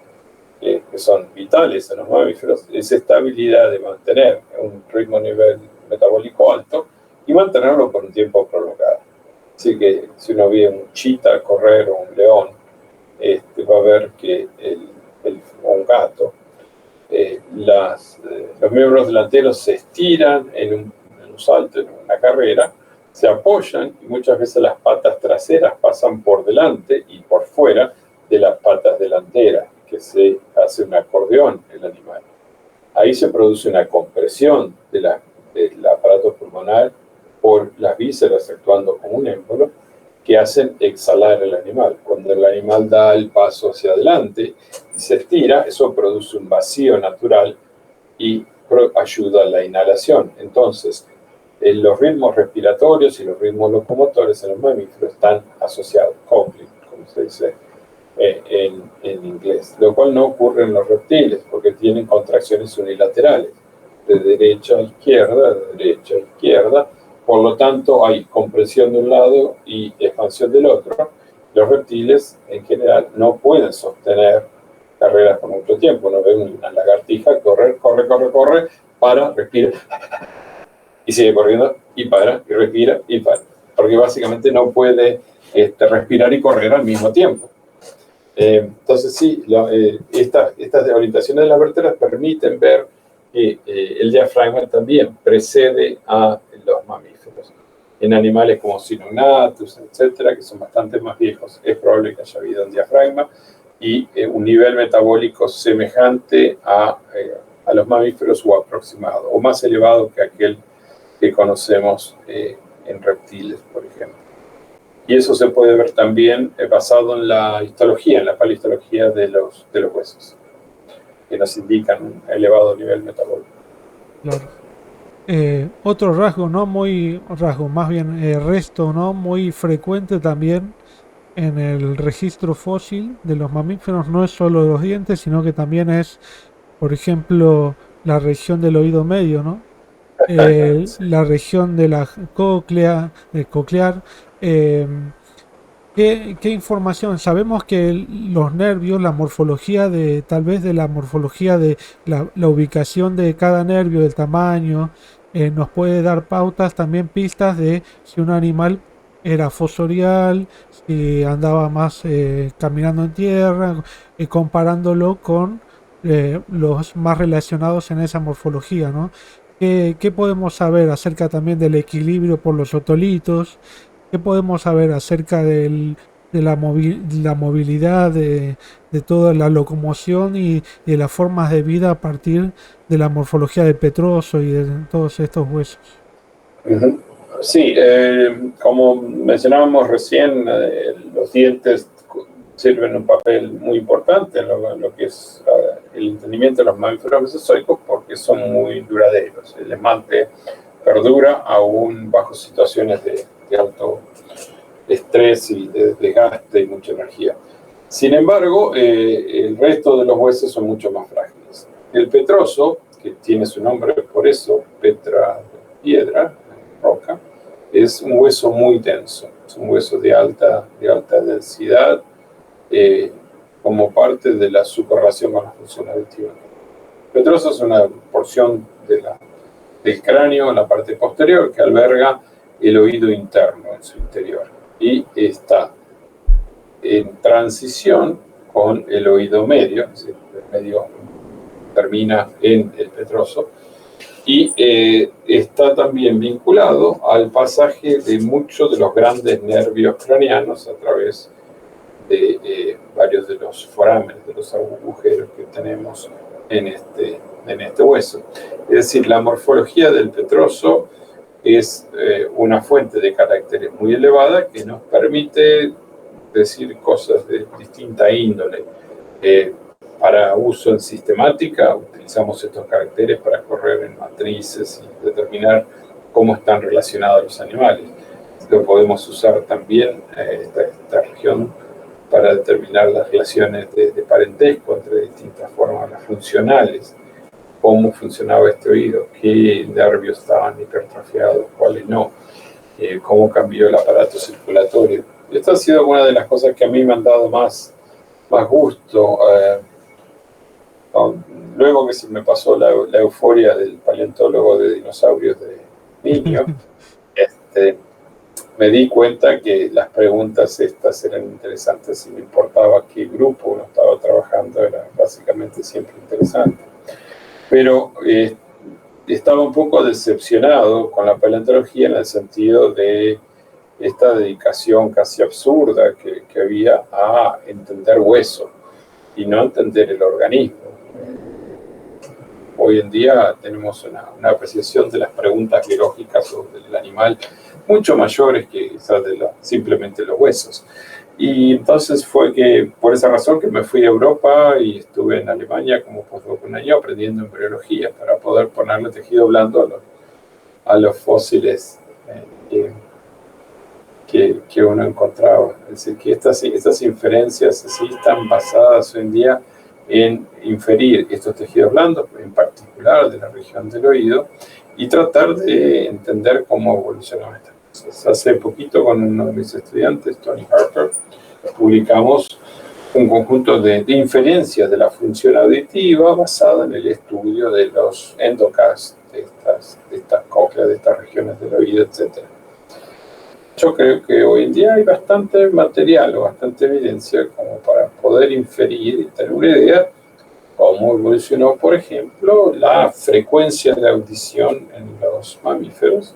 que son vitales en los mamíferos es esta habilidad de mantener un ritmo nivel metabólico alto y mantenerlo por un tiempo prolongado. Así que si uno ve un chita correr o un león, va a ver que o un gato, los miembros delanteros se estiran en un salto, en una carrera, se apoyan y muchas veces las patas traseras pasan por delante y por fuera de las patas delanteras, que se hace un acordeón en el animal. Ahí se produce una compresión del aparato pulmonar por las vísceras actuando como un émbolo, que hacen exhalar el animal. Cuando el animal da el paso hacia adelante y se estira, eso produce un vacío natural y ayuda a la inhalación. Entonces, los ritmos respiratorios y los ritmos locomotores en los mamíferos están asociados, coupling, como se dice en inglés, lo cual no ocurre en los reptiles, porque tienen contracciones unilaterales, de derecha a izquierda, de derecha a izquierda. Por lo tanto, hay compresión de un lado y expansión del otro. Los reptiles, en general, no pueden sostener carreras por mucho tiempo. Uno ve una lagartija corre, para, respira, y sigue corriendo, y para, y respira, y para. Porque básicamente no puede respirar y correr al mismo tiempo. Entonces, sí, estas orientaciones de las vértebras permiten ver que el diafragma también precede a los mamíferos. En animales como Sinognathus, etcétera, que son bastante más viejos, es probable que haya habido un diafragma y un nivel metabólico semejante a los mamíferos o aproximado, o más elevado que aquel que conocemos en reptiles, por ejemplo. Y eso se puede ver también basado en la histología, en la paleohistología de los huesos, que nos indican un elevado nivel metabólico. Claro. Otro rasgo, ¿no? Más bien resto, ¿no? Muy frecuente también en el registro fósil de los mamíferos, no es solo los dientes, sino que también es, por ejemplo, la región del oído medio, ¿no? La región de la cóclea, coclear. ¿Qué información? Sabemos que los nervios, la morfología tal vez de la morfología de la ubicación de cada nervio, del tamaño, nos puede dar pautas, también pistas de si un animal era fosorial, si andaba más caminando en tierra, comparándolo con los más relacionados en esa morfología, ¿no? ¿Qué podemos saber acerca también del equilibrio por los otolitos? ¿Qué podemos saber acerca de la movilidad, de toda la locomoción y de las formas de vida a partir de la morfología del petroso y de todos estos huesos? Sí, como mencionábamos recién, los dientes sirven un papel muy importante en lo que es el entendimiento de los mamíferos mesozoicos, porque son muy duraderos. El esmalte perdura aún bajo situaciones de alto estrés y de desgaste y mucha energía. Sin embargo, el resto de los huesos son mucho más frágiles. El petroso, que tiene su nombre por eso, petra, piedra, roca, es un hueso muy denso, es un hueso de alta densidad, como parte de la su correlación con la función auditiva. El petroso es una porción del cráneo en la parte posterior que alberga el oído interno en su interior y está en transición con el oído medio, es decir, el medio termina en el petroso, y está también vinculado al pasaje de muchos de los grandes nervios craneanos a través de varios de los forámenes, de los agujeros que tenemos en este hueso. Es decir, la morfología del petroso es una fuente de caracteres muy elevada que nos permite decir cosas de distinta índole. Para uso en sistemática, utilizamos estos caracteres para correr en matrices y determinar cómo están relacionados los animales. Lo podemos usar también, esta región, para determinar las relaciones de parentesco entre distintas formas funcionales, cómo funcionaba este oído, qué nervios estaban hipertrofiados, cuáles no, cómo cambió el aparato circulatorio. Esto ha sido una de las cosas que a mí me han dado más gusto. Luego que se me pasó la euforia del paleontólogo de dinosaurios de niño, me di cuenta que las preguntas estas eran interesantes y no importaba qué grupo uno estaba trabajando, era básicamente siempre interesante. Pero estaba un poco decepcionado con la paleontología en el sentido de esta dedicación casi absurda que había a entender hueso y no entender el organismo. Hoy en día tenemos una apreciación de las preguntas biológicas del animal mucho mayores que esas de simplemente los huesos. Y entonces fue que, por esa razón, que me fui a Europa y estuve en Alemania como postdoc un año aprendiendo embriología para poder ponerle tejido blando a los fósiles que uno encontraba. Es decir, que estas inferencias así están basadas hoy en día en inferir estos tejidos blandos, en particular de la región del oído, y tratar de entender cómo evolucionaron estas cosas. Hace poquito, con uno de mis estudiantes, Tony Harper, publicamos un conjunto de inferencias de la función auditiva basada en el estudio de los endocasts de estas cócleas, de estas regiones del oído, etc. Yo creo que hoy en día hay bastante material o bastante evidencia como para poder inferir y tener una idea cómo evolucionó, por ejemplo, la frecuencia de audición en los mamíferos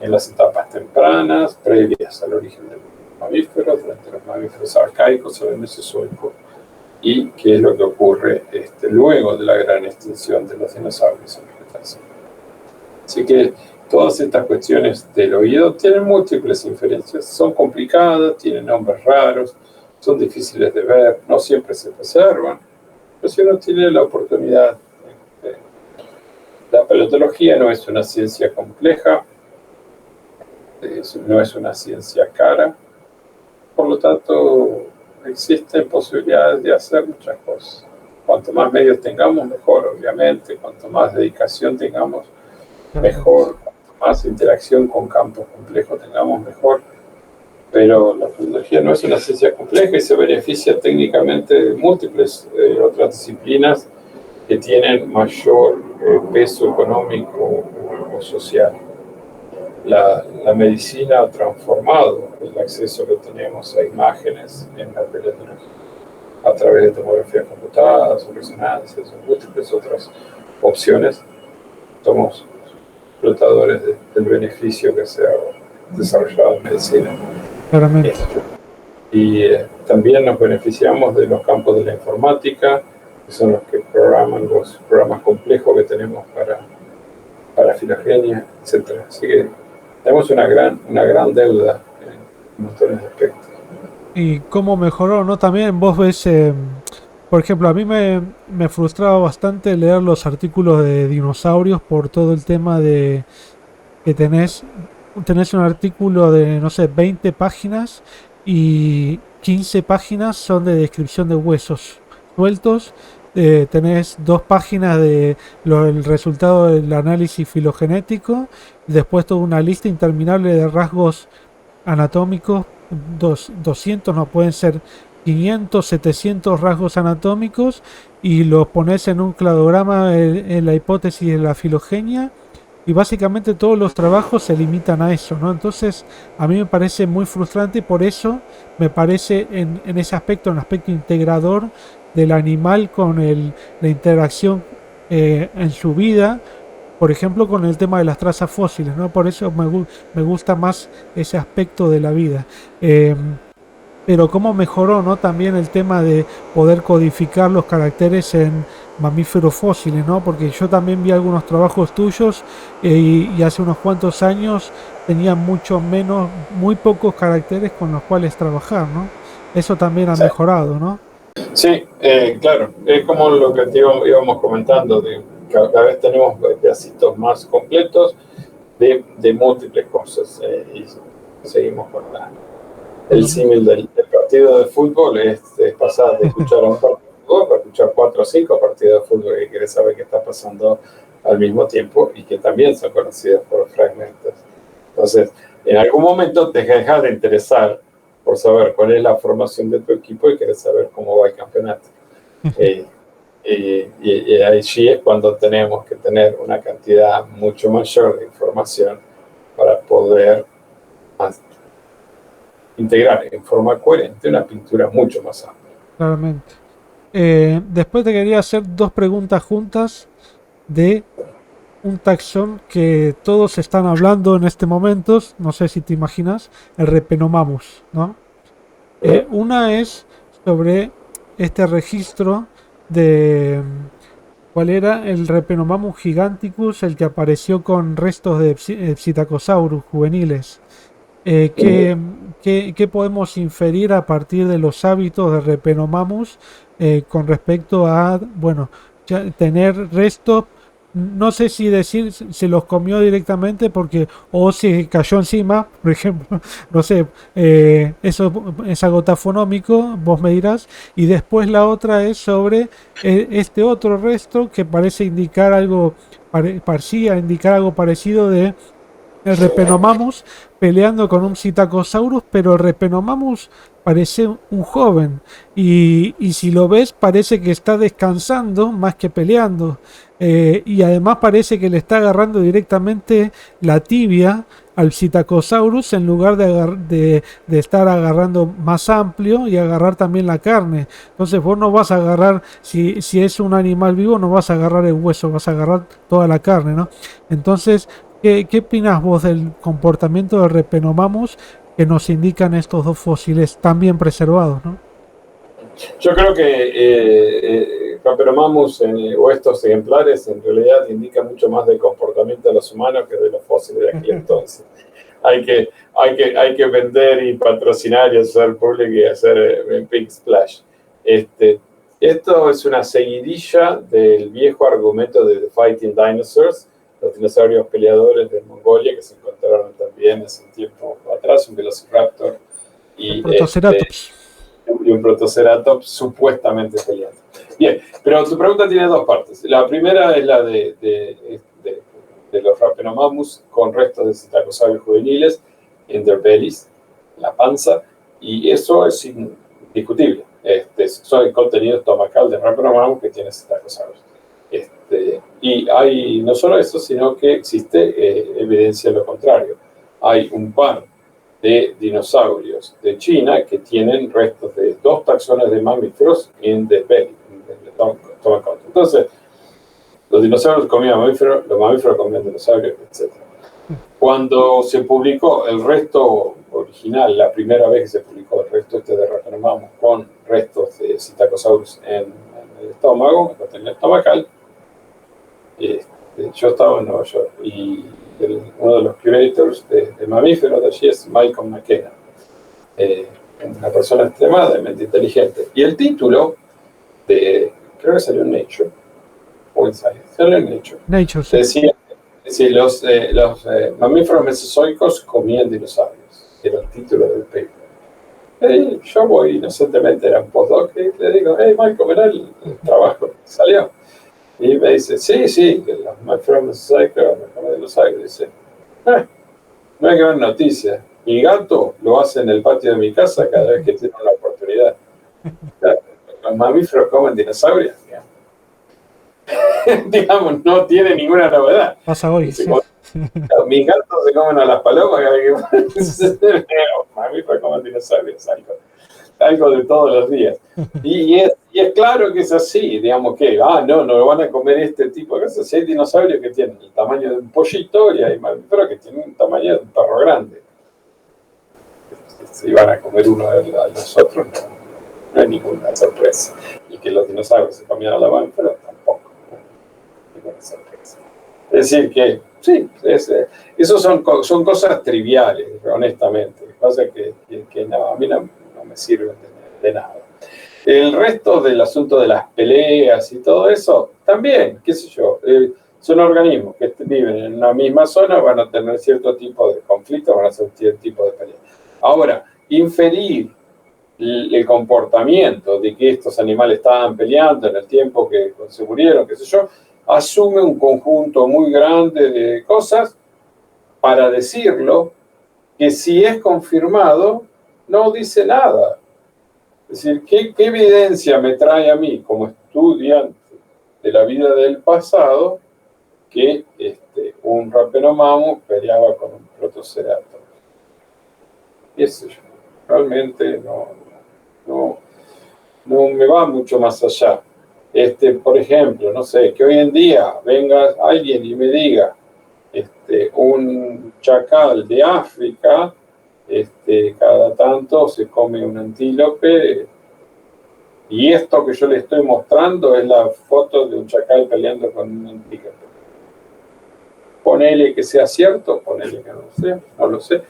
en las etapas tempranas, previas al origen de los mamíferos, durante los mamíferos arcaicos o el Mesozoico, y qué es lo que ocurre luego de la gran extinción de los dinosaurios en el Cretácico. Así que todas estas cuestiones del oído tienen múltiples inferencias, son complicadas, tienen nombres raros, son difíciles de ver, no siempre se preservan, pero si uno tiene la oportunidad, la paleontología no es una ciencia compleja, no es una ciencia cara, por lo tanto existen posibilidades de hacer muchas cosas. Cuanto más medios tengamos, mejor, obviamente, cuanto más dedicación tengamos, mejor, más interacción con campos complejos tengamos, mejor. Pero la paleontología no es una ciencia compleja y se beneficia técnicamente de múltiples otras disciplinas que tienen mayor peso económico o social. La medicina ha transformado el acceso que tenemos a imágenes en la paleontología a través de tomografías computadas, o resonancias, o múltiples otras opciones. Somos explotadores del beneficio que se ha desarrollado en medicina. Claramente. Y también nos beneficiamos de los campos de la informática, que son los que programan los programas complejos que tenemos para filogenia, etc. Así que tenemos una gran deuda en montones de aspectos. ¿Y cómo mejoró, no? También vos ves, por ejemplo, a mí me frustraba bastante leer los artículos de dinosaurios por todo el tema de que tenés un artículo de, no sé, 20 páginas y 15 páginas son de descripción de huesos sueltos. Tenés 2 páginas de el resultado del análisis filogenético, después toda una lista interminable de rasgos anatómicos, 200, no pueden ser 500, 700 rasgos anatómicos, y los pones en un cladograma en la hipótesis de la filogenia, y básicamente todos los trabajos se limitan a eso, ¿no? Entonces a mí me parece muy frustrante y por eso me parece en ese aspecto, en el aspecto integrador del animal con la interacción en su vida, por ejemplo con el tema de las trazas fósiles, ¿no? Por eso me gusta más ese aspecto de la vida. Eh, pero cómo mejoró, ¿no? También el tema de poder codificar los caracteres en mamíferos fósiles, ¿no? Porque yo también vi algunos trabajos tuyos y hace unos cuantos años tenían mucho menos, muy pocos caracteres con los cuales trabajar, ¿no? Eso también ha Sí, mejorado, ¿no? sí, claro, es como lo que íbamos comentando, de cada vez tenemos pedacitos más completos de múltiples cosas, y seguimos con el Bueno, símil del partido de fútbol, es pasar de escuchar a un partido de fútbol para escuchar 4 o 5 partidos de fútbol que querés saber qué está pasando al mismo tiempo y que también son conocidos por fragmentos. Entonces, en algún momento te dejas de interesar por saber cuál es la formación de tu equipo y querés saber cómo va el campeonato. Eh, y allí es cuando tenemos que tener una cantidad mucho mayor de información para poder integrar en forma coherente una pintura mucho más amplia. claramente. Después te quería hacer dos preguntas juntas de un taxón que todos están hablando en este momento, no sé si te imaginas, el Repenomamus, ¿no? Una es sobre este registro de cuál era el Repenomamus giganticus, el que apareció con restos de Psittacosaurus juveniles. ¿Qué, qué podemos inferir a partir de los hábitos de Repenomamus con respecto a, bueno, tener restos? No sé si decir se los comió directamente porque o si cayó encima, por ejemplo, no sé, eso es algo tafonómico, vos me dirás. Y después la otra es sobre este otro resto que parece indicar algo, parecía indicar algo parecido de el Repenomamus peleando con un Psittacosaurus, pero el Repenomamus parece un joven y si lo ves parece que está descansando más que peleando. Y además parece que le está agarrando directamente la tibia al Psittacosaurus en lugar de estar agarrando más amplio y agarrar también la carne. Entonces vos no vas a agarrar, si es un animal vivo, no vas a agarrar el hueso, vas a agarrar toda la carne, ¿no? Entonces, ¿qué opinas vos del comportamiento de Repenomamus que nos indican estos dos fósiles tan bien preservados, ¿no? Yo creo que Papyromamus o estos ejemplares en realidad indican mucho más del comportamiento de los humanos que de los fósiles de aquel entonces. Hay que vender y patrocinar y hacer público y hacer Big Splash. Esto es una seguidilla del viejo argumento de The Fighting Dinosaurs, los dinosaurios peleadores de Mongolia que se encontraron también hace un tiempo atrás, un Velociraptor El y Protoceratops. y un Protoceratops supuestamente peleando. Bien, pero tu pregunta tiene dos partes. La primera es la de los Rapenomamus con restos de Psittacosaurus juveniles en their bellies, la panza, y eso es indiscutible. Son el contenido estomacal de Rapenomamus que tiene Psittacosaurus. Y hay no solo eso, sino que existe evidencia de lo contrario. Hay un par de dinosaurios de China que tienen restos de 2 taxones de mamíferos en the belly, en el estómago. Entonces, los dinosaurios comían mamíferos, los mamíferos comían dinosaurios, etc. Cuando se publicó el resto original, la primera vez que se publicó el resto de Rapenomamus con restos de Psittacosaurus en el estómago, en el contenido estomacal, yo estaba en Nueva York y uno de los curators de mamíferos de allí es Malcolm McKenna, una persona extremadamente inteligente. Y el título creo que salió en Nature, o en Science, salió en Nature. Nature, sí. Decía, sí, los mamíferos mesozoicos comían dinosaurios, era el título del paper. Yo voy inocentemente, era un postdoc, y le digo, hey Malcolm, era el trabajo, salió. Y me dice, sí, que los mamíferos mesozoicos comen dinosaurios. Dice, no hay que ver noticias. Mi gato lo hace en el patio de mi casa cada vez que tiene una oportunidad. Los mamíferos comen dinosaurios. Digamos, no tiene ninguna novedad. Pasa hoy, Dice, sí. Claro, mis gatos se comen a las palomas, mamíferos comen dinosaurios, algo de todos los días. Y es claro que es así, digamos que, no lo van a comer este tipo de cosas. Si hay dinosaurios que tienen el tamaño de un pollito y hay mamíferos que tienen el tamaño de un perro grande. Si van a comer uno de los otros, no hay ninguna sorpresa. Y que los dinosaurios se comían a la mamífera, tampoco. Ninguna sorpresa. Es decir, que sí, eso son cosas triviales, honestamente. Cosas que no, a mí no me sirven de nada. El resto del asunto de las peleas y todo eso, también, qué sé yo, son organismos que viven en una misma zona, van a tener cierto tipo de conflicto, van a hacer cierto tipo de pelea. Ahora, inferir el comportamiento de que estos animales estaban peleando en el tiempo que se murieron, qué sé yo, asume un conjunto muy grande de cosas para decirlo que si es confirmado no dice nada. Es decir, ¿qué evidencia me trae a mí como estudiante de la vida del pasado que un Rapenomamus peleaba con un Protoceratops? ¿Qué sé yo? Realmente no me va mucho más allá. Por ejemplo, no sé, que hoy en día venga alguien y me diga un chacal de África, cada tanto se come un antílope, y esto que yo le estoy mostrando es la foto de un chacal peleando con un antílope. Ponele que sea cierto, ponele que no lo sé,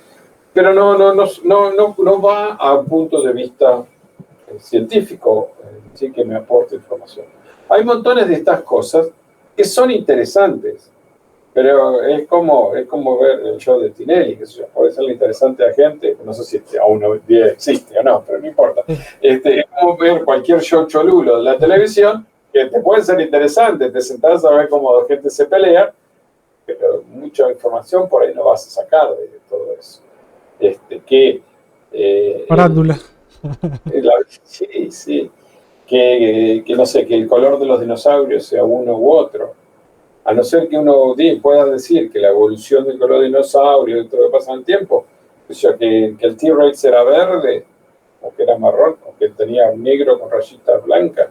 pero no va a punto de vista científico, sí, que me aporte información. Hay montones de estas cosas que son interesantes, pero es como ver el show de Tinelli, que puede ser interesante a gente, no sé si aún hoy día existe o no, pero no importa. Es como ver cualquier show cholulo de la televisión, que te puede ser interesante, te sentás a ver cómo la gente se pelea, pero mucha información por ahí no vas a sacar de todo eso. Parándula. Sí. Que no sé, que el color de los dinosaurios sea uno u otro. A no ser que uno pueda decir que la evolución del color de dinosaurio y todo lo que pasa en el tiempo, que el T-Rex era verde, o que era marrón, o que tenía un negro con rayitas blancas.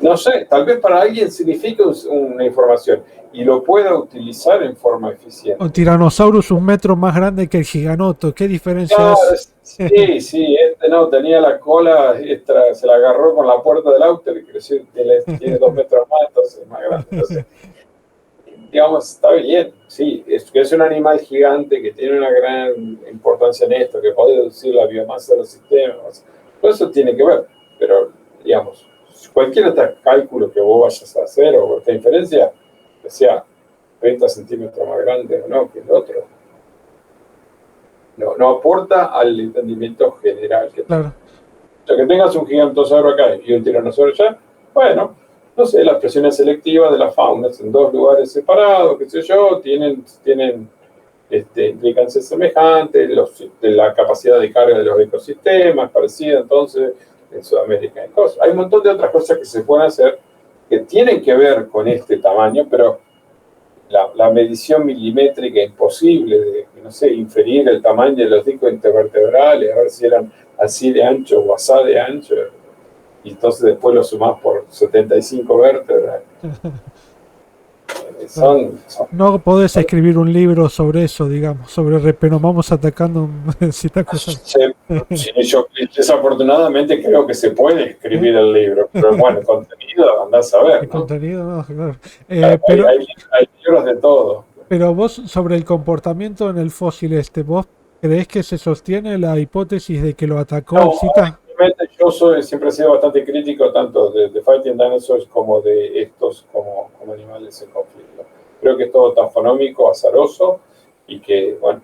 No sé, tal vez para alguien signifique una información y lo pueda utilizar en forma eficiente. Un Tyrannosaurus 1 metro más grande que el Giganoto, ¿qué diferencia es? Sí, no, tenía la cola, se la agarró con la puerta del auto y creció, tiene 2 metros más, entonces es más grande. Entonces, digamos, está bien, sí, es un animal gigante que tiene una gran importancia en esto, que puede reducir la biomasa de los sistemas, todo eso tiene que ver, pero, digamos, cualquier otro cálculo que vos vayas a hacer o cualquier inferencia, que sea 30 centímetros más grande o no que el otro, no aporta al entendimiento general que claro. O sea, que tengas un gigantosaurio acá y un tiranosaurio allá, bueno, no sé, las presiones selectivas de las faunas en dos lugares separados, qué sé yo, tienen implicancias semejantes, la capacidad de carga de los ecosistemas parecida, entonces, en Sudamérica hay cosas. Hay un montón de otras cosas que se pueden hacer que tienen que ver con este tamaño, pero la medición milimétrica imposible de, no sé, inferir el tamaño de los discos intervertebrales, a ver si eran así de ancho o así de ancho, y entonces después lo sumás por 75 vértebras. No podés escribir un libro sobre eso, digamos, sobre Rapenomamus atacando Yo desafortunadamente creo que se puede escribir el libro, pero bueno, el contenido, andás a ver, el ¿no? contenido, no, claro. Pero hay libros de todo. Pero vos, sobre el comportamiento en el fósil ¿vos creés que se sostiene la hipótesis de que lo atacó el Zeta? Yo siempre he sido bastante crítico tanto de Fighting Dinosaurs como de estos como animales en conflicto. Creo que es todo tafonómico, azaroso, y que, bueno,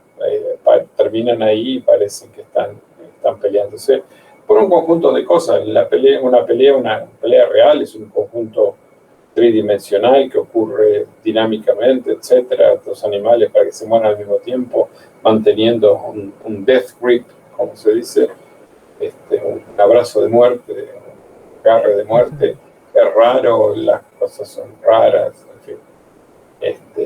terminan ahí y parecen que están peleándose por un conjunto de cosas. Una pelea real es un conjunto tridimensional que ocurre dinámicamente, etcétera. Los animales para que se mueran al mismo tiempo, manteniendo un death grip, como se dice, un abrazo de muerte, un agarre de muerte. Es raro, las cosas son raras, en fin.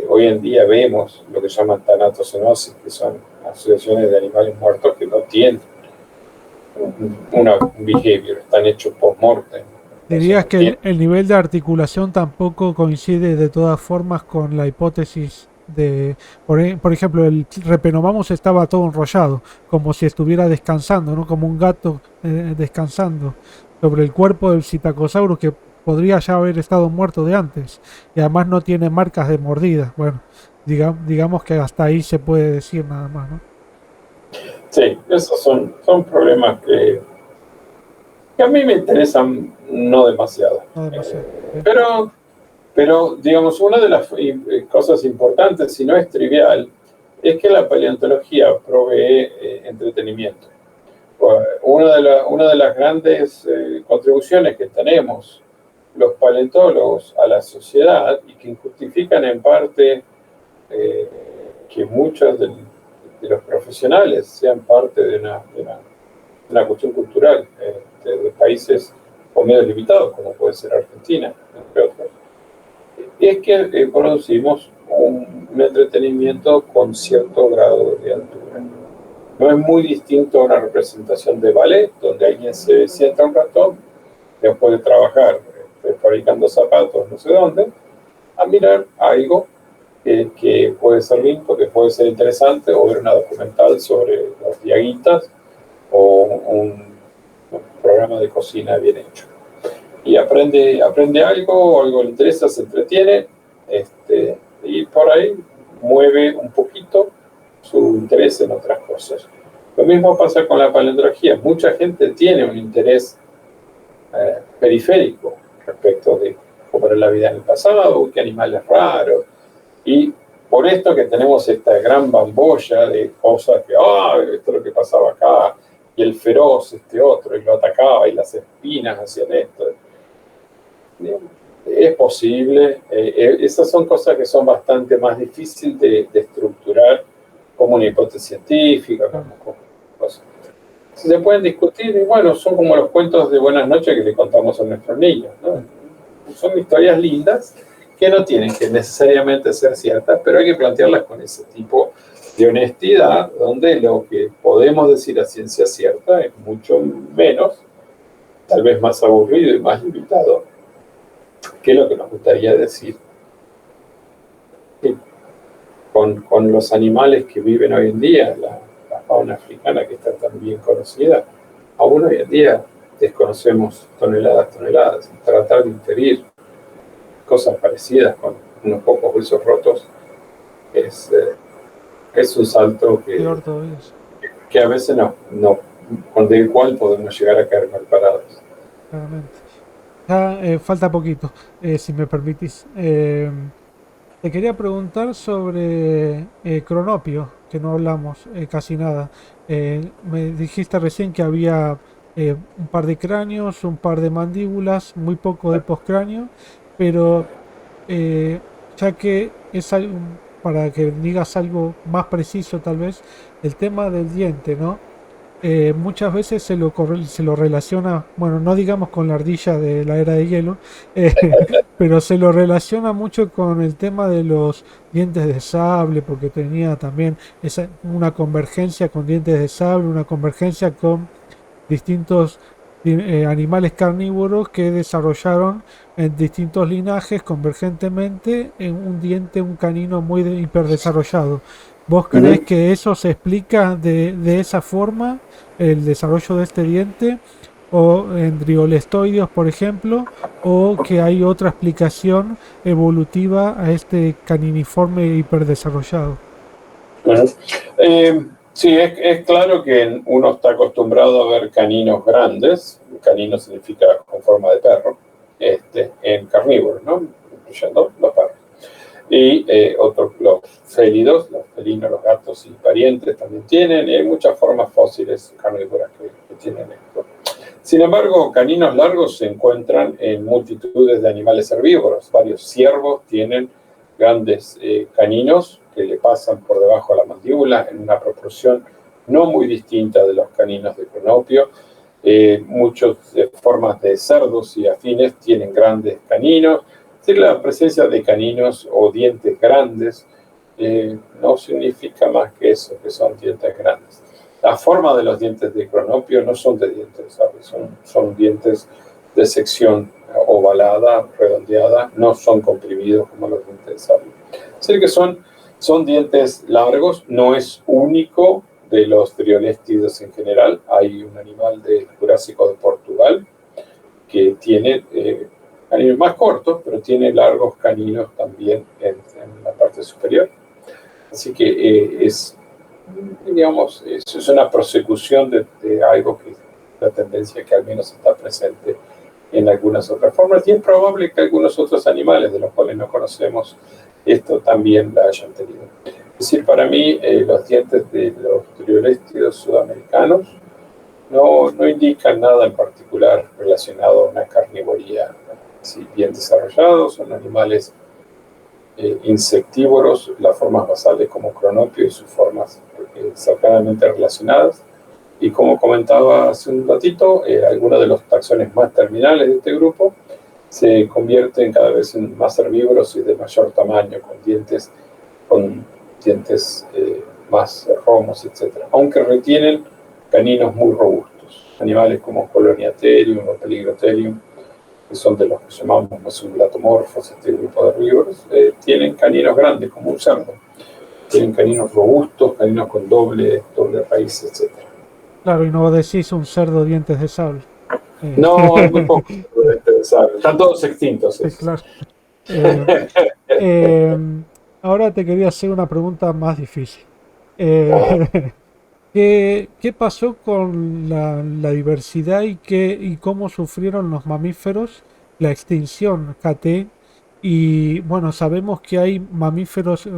Hoy en día vemos lo que llaman tanatocenosis, que son asociaciones de animales muertos que no tienen un behavior, están hechos post-mortem. ¿Dirías que el nivel de articulación tampoco coincide de todas formas con la hipótesis de, por ejemplo, el Repenomamus estaba todo enrollado, como si estuviera descansando, ¿no? Como un gato descansando sobre el cuerpo del Psittacosaurus, que podría ya haber estado muerto de antes, y además no tiene marcas de mordida? Bueno, digamos que hasta ahí se puede decir nada más, ¿no? Sí, esos son problemas que a mí me interesan no demasiado. No demasiado. Pero, digamos, una de las cosas importantes, si no es trivial, es que la paleontología provee entretenimiento. Una de las grandes contribuciones que tenemos los paleontólogos a la sociedad, y que justifican en parte que muchos de los profesionales sean parte de una cuestión cultural de países con medios limitados, como puede ser Argentina, entre otros, es que producimos un entretenimiento con cierto grado de altura. No es muy distinto a una representación de ballet, donde alguien se sienta un rato, después de trabajar fabricando zapatos, no sé dónde, a mirar algo que puede ser lindo, que puede ser interesante, o ver una documental sobre los diaguitas, o un programa de cocina bien hecho. Y aprende algo le interesa, se entretiene, y por ahí mueve un poquito su interés en otras cosas. Lo mismo pasa con la paleontología. Mucha gente tiene un interés periférico respecto de cómo era la vida en el pasado, qué animales raros, y por esto que tenemos esta gran bambolla de cosas que, esto es lo que pasaba acá, y el feroz, otro, y lo atacaba, y las espinas hacían esto. Es posible, esas son cosas que son bastante más difíciles de estructurar como una hipótesis científica, como cosas. Se pueden discutir, y bueno, son como los cuentos de buenas noches que le contamos a nuestros niños, ¿no? Son historias lindas que no tienen que necesariamente ser ciertas, pero hay que plantearlas con ese tipo de honestidad, donde lo que podemos decir a ciencia cierta es mucho menos, tal vez más aburrido y más limitado, que lo que nos gustaría decir con los animales que viven hoy en día, la fauna africana que está tan bien conocida. Aún hoy en día desconocemos toneladas. Tratar de inferir cosas parecidas con unos pocos huesos rotos es un salto que a veces con el cual podemos llegar a caer mal parados. Claramente. Ya falta poquito, si me permitís. Te quería preguntar sobre Cronopio, que no hablamos casi nada. Me dijiste recién que había un par de cráneos, un par de mandíbulas, muy poco de postcráneo, pero ya que es algo, para que digas algo más preciso tal vez, el tema del diente, ¿no? Muchas veces se lo relaciona, bueno, no digamos con la ardilla de la era de hielo, eh, pero se lo relaciona mucho con el tema de los dientes de sable, porque tenía también una convergencia con dientes de sable, una convergencia con distintos animales carnívoros que desarrollaron en distintos linajes convergentemente en un canino muy hiperdesarrollado. ¿Vos crees que eso se explica de esa forma, el desarrollo de este diente, o en driolestoideos, por ejemplo, o que hay otra explicación evolutiva a este caniniforme hiperdesarrollado? Sí, es claro que uno está acostumbrado a ver caninos grandes, canino significa con forma de perro, en carnívoros, ¿no? Incluyendo los perros. Y los félidos, los felinos, los gatos y parientes también tienen, y hay muchas formas fósiles carnívoras que tienen esto. Sin embargo, caninos largos se encuentran en multitudes de animales herbívoros. Varios ciervos tienen grandes caninos que le pasan por debajo de la mandíbula en una proporción no muy distinta de los caninos de Cronopio. Muchas formas de cerdos y afines tienen grandes caninos. Sí, la presencia de caninos o dientes grandes no significa más que eso, que son dientes grandes. La forma de los dientes de cronopio no son de dientes, ¿sabes? Son dientes de sección ovalada, redondeada, no son comprimidos como los dientes de sable. Así que son dientes largos, no es único de los trioléstidos en general. Hay un animal del Jurásico de Portugal que tiene caninos más cortos, pero tiene largos caninos también en la parte superior. Así que digamos, es una prosecución de algo que la tendencia que al menos está presente en algunas otras formas, y es probable que algunos otros animales de los cuales no conocemos esto también la hayan tenido. Es decir, para mí los dientes de los trioléstidos sudamericanos no indican nada en particular relacionado a una carnivoría bien desarrollada. Son animales insectívoros, las formas basales como cronopio y sus formas cercanamente relacionadas. Y como comentaba hace un ratito, algunos de los taxones más terminales de este grupo se convierten cada vez en más herbívoros y de mayor tamaño, con dientes más romos, etc. Aunque retienen caninos muy robustos. Animales como Coloniatherium o Peligrotherium, que son de los que llamamos mesungulatomorfos, este grupo de herbívoros, tienen caninos grandes, como un cerdo. Tienen caninos robustos, caninos con doble raíz, etc. Claro, y no decís un cerdo dientes de sable. No, es muy poco dientes de sable. Están todos extintos. Sí, claro. Ahora te quería hacer una pregunta más difícil. ¿Qué pasó con la diversidad y cómo sufrieron los mamíferos la extinción KT? Y bueno, sabemos que hay mamíferos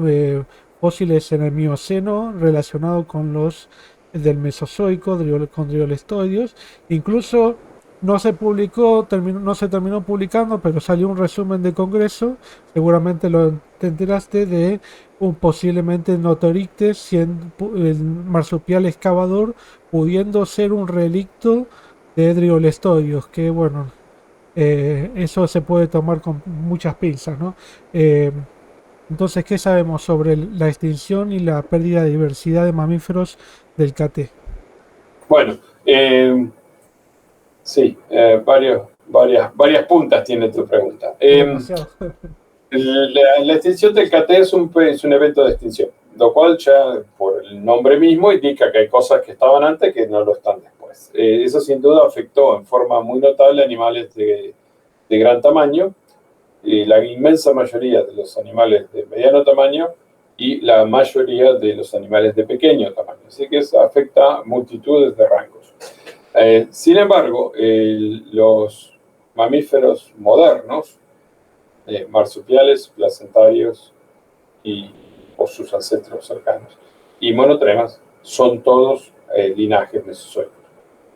fósiles en el Mioceno relacionados con los del Mesozoico, con driolestoideos. Incluso no se publicó, no se terminó publicando, pero salió un resumen de congreso. Seguramente te enteraste de un posiblemente Notorictes, el marsupial excavador, pudiendo ser un relicto de driolestoideos, que bueno, eso se puede tomar con muchas pinzas, ¿no? Entonces, ¿qué sabemos sobre la extinción y la pérdida de diversidad de mamíferos del KT? Bueno, sí, varias puntas tiene tu pregunta. Demasiado. La extinción del KT es un evento de extinción, lo cual ya por el nombre mismo indica que hay cosas que estaban antes que no lo están después. Eso sin duda afectó en forma muy notable a animales de gran tamaño, la inmensa mayoría de los animales de mediano tamaño y la mayoría de los animales de pequeño tamaño. Así que eso afecta a multitudes de rangos. Sin embargo, los mamíferos modernos, marsupiales, placentarios o sus ancestros cercanos, y monotremas, son todos linajes mesozoicos.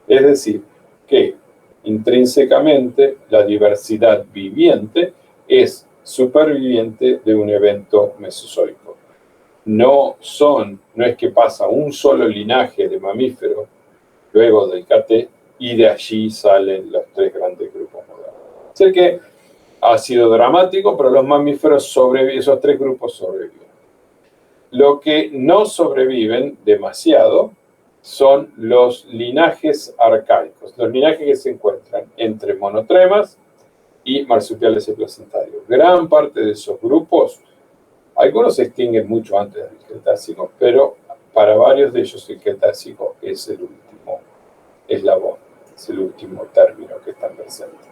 Es decir, que intrínsecamente la diversidad viviente es superviviente de un evento mesozoico. No es que pasa un solo linaje de mamíferos luego del KT y de allí salen los tres grandes grupos modernos. Sé que ha sido dramático, pero los mamíferos esos tres grupos sobreviven. Lo que no sobreviven demasiado son los linajes arcaicos, los linajes que se encuentran entre monotremas y marsupiales y placentarios. Gran parte de esos grupos, algunos se extinguen mucho antes del Cretácico, pero para varios de ellos el Cretácico es el último eslabón, es el último término que están presentes.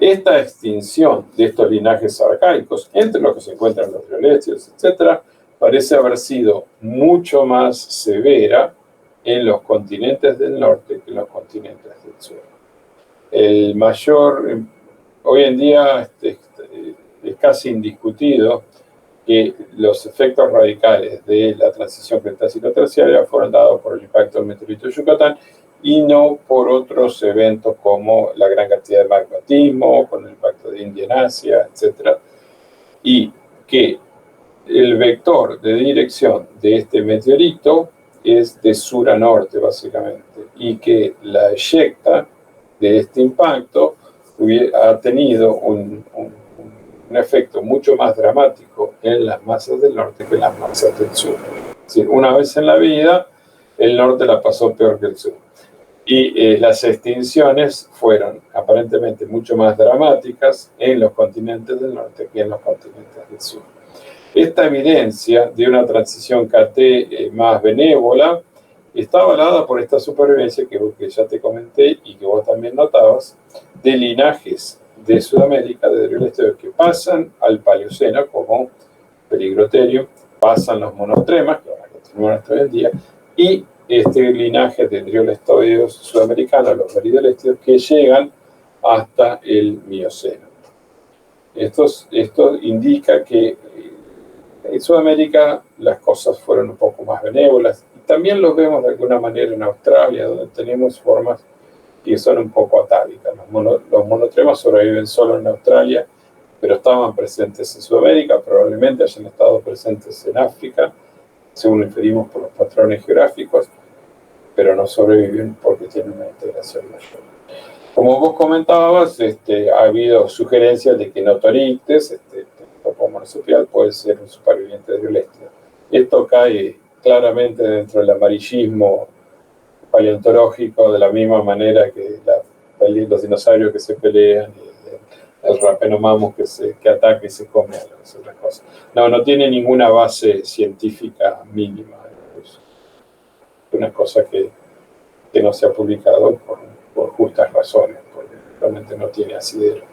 Esta extinción de estos linajes arcaicos, entre los que se encuentran los drioléstidos, etc., parece haber sido mucho más severa en los continentes del norte que en los continentes del sur. Hoy en día es casi indiscutido que los efectos radicales de la transición Cretácico-Terciaria fueron dados por el impacto del meteorito de Yucatán y no por otros eventos como la gran cantidad de magmatismo, con el impacto de India en Asia, etc. Y que el vector de dirección de este meteorito es de sur a norte, básicamente, y que la eyecta de este impacto ha tenido un un efecto mucho más dramático en las masas del norte que en las masas del sur. Es decir, una vez en la vida, el norte la pasó peor que el sur. Y las extinciones fueron aparentemente mucho más dramáticas en los continentes del norte que en los continentes del sur. Esta evidencia de una transición KT más benévola está avalada por esta supervivencia que ya te comenté y que vos también notabas, de linajes de Sudamérica, de driolestéreos, que pasan al Paleoceno como Peligrotherium, pasan los monotremas, que ahora continúan hasta hoy en día, y este linaje de driolestéreos sudamericanos, los meridolestéreos, que llegan hasta el Mioceno. Esto indica que en Sudamérica las cosas fueron un poco más benévolas. Y también lo vemos de alguna manera en Australia, donde tenemos formas que son un poco atávicas. Los monotremas sobreviven solo en Australia, pero estaban presentes en Sudamérica, probablemente hayan estado presentes en África, según inferimos por los patrones geográficos, pero no sobreviven porque tienen una integración mayor. Como vos comentabas, ha habido sugerencias de que Notoryctes, el topo marsupial, puede ser un superviviente de driolesteo. Esto cae claramente dentro del amarillismo paleontológico, de la misma manera que los dinosaurios que se pelean, y el Rapenomamus que ataca y se come a las otras cosas. No tiene ninguna base científica mínima. Es una cosa que no se ha publicado por justas razones, porque realmente no tiene asidero.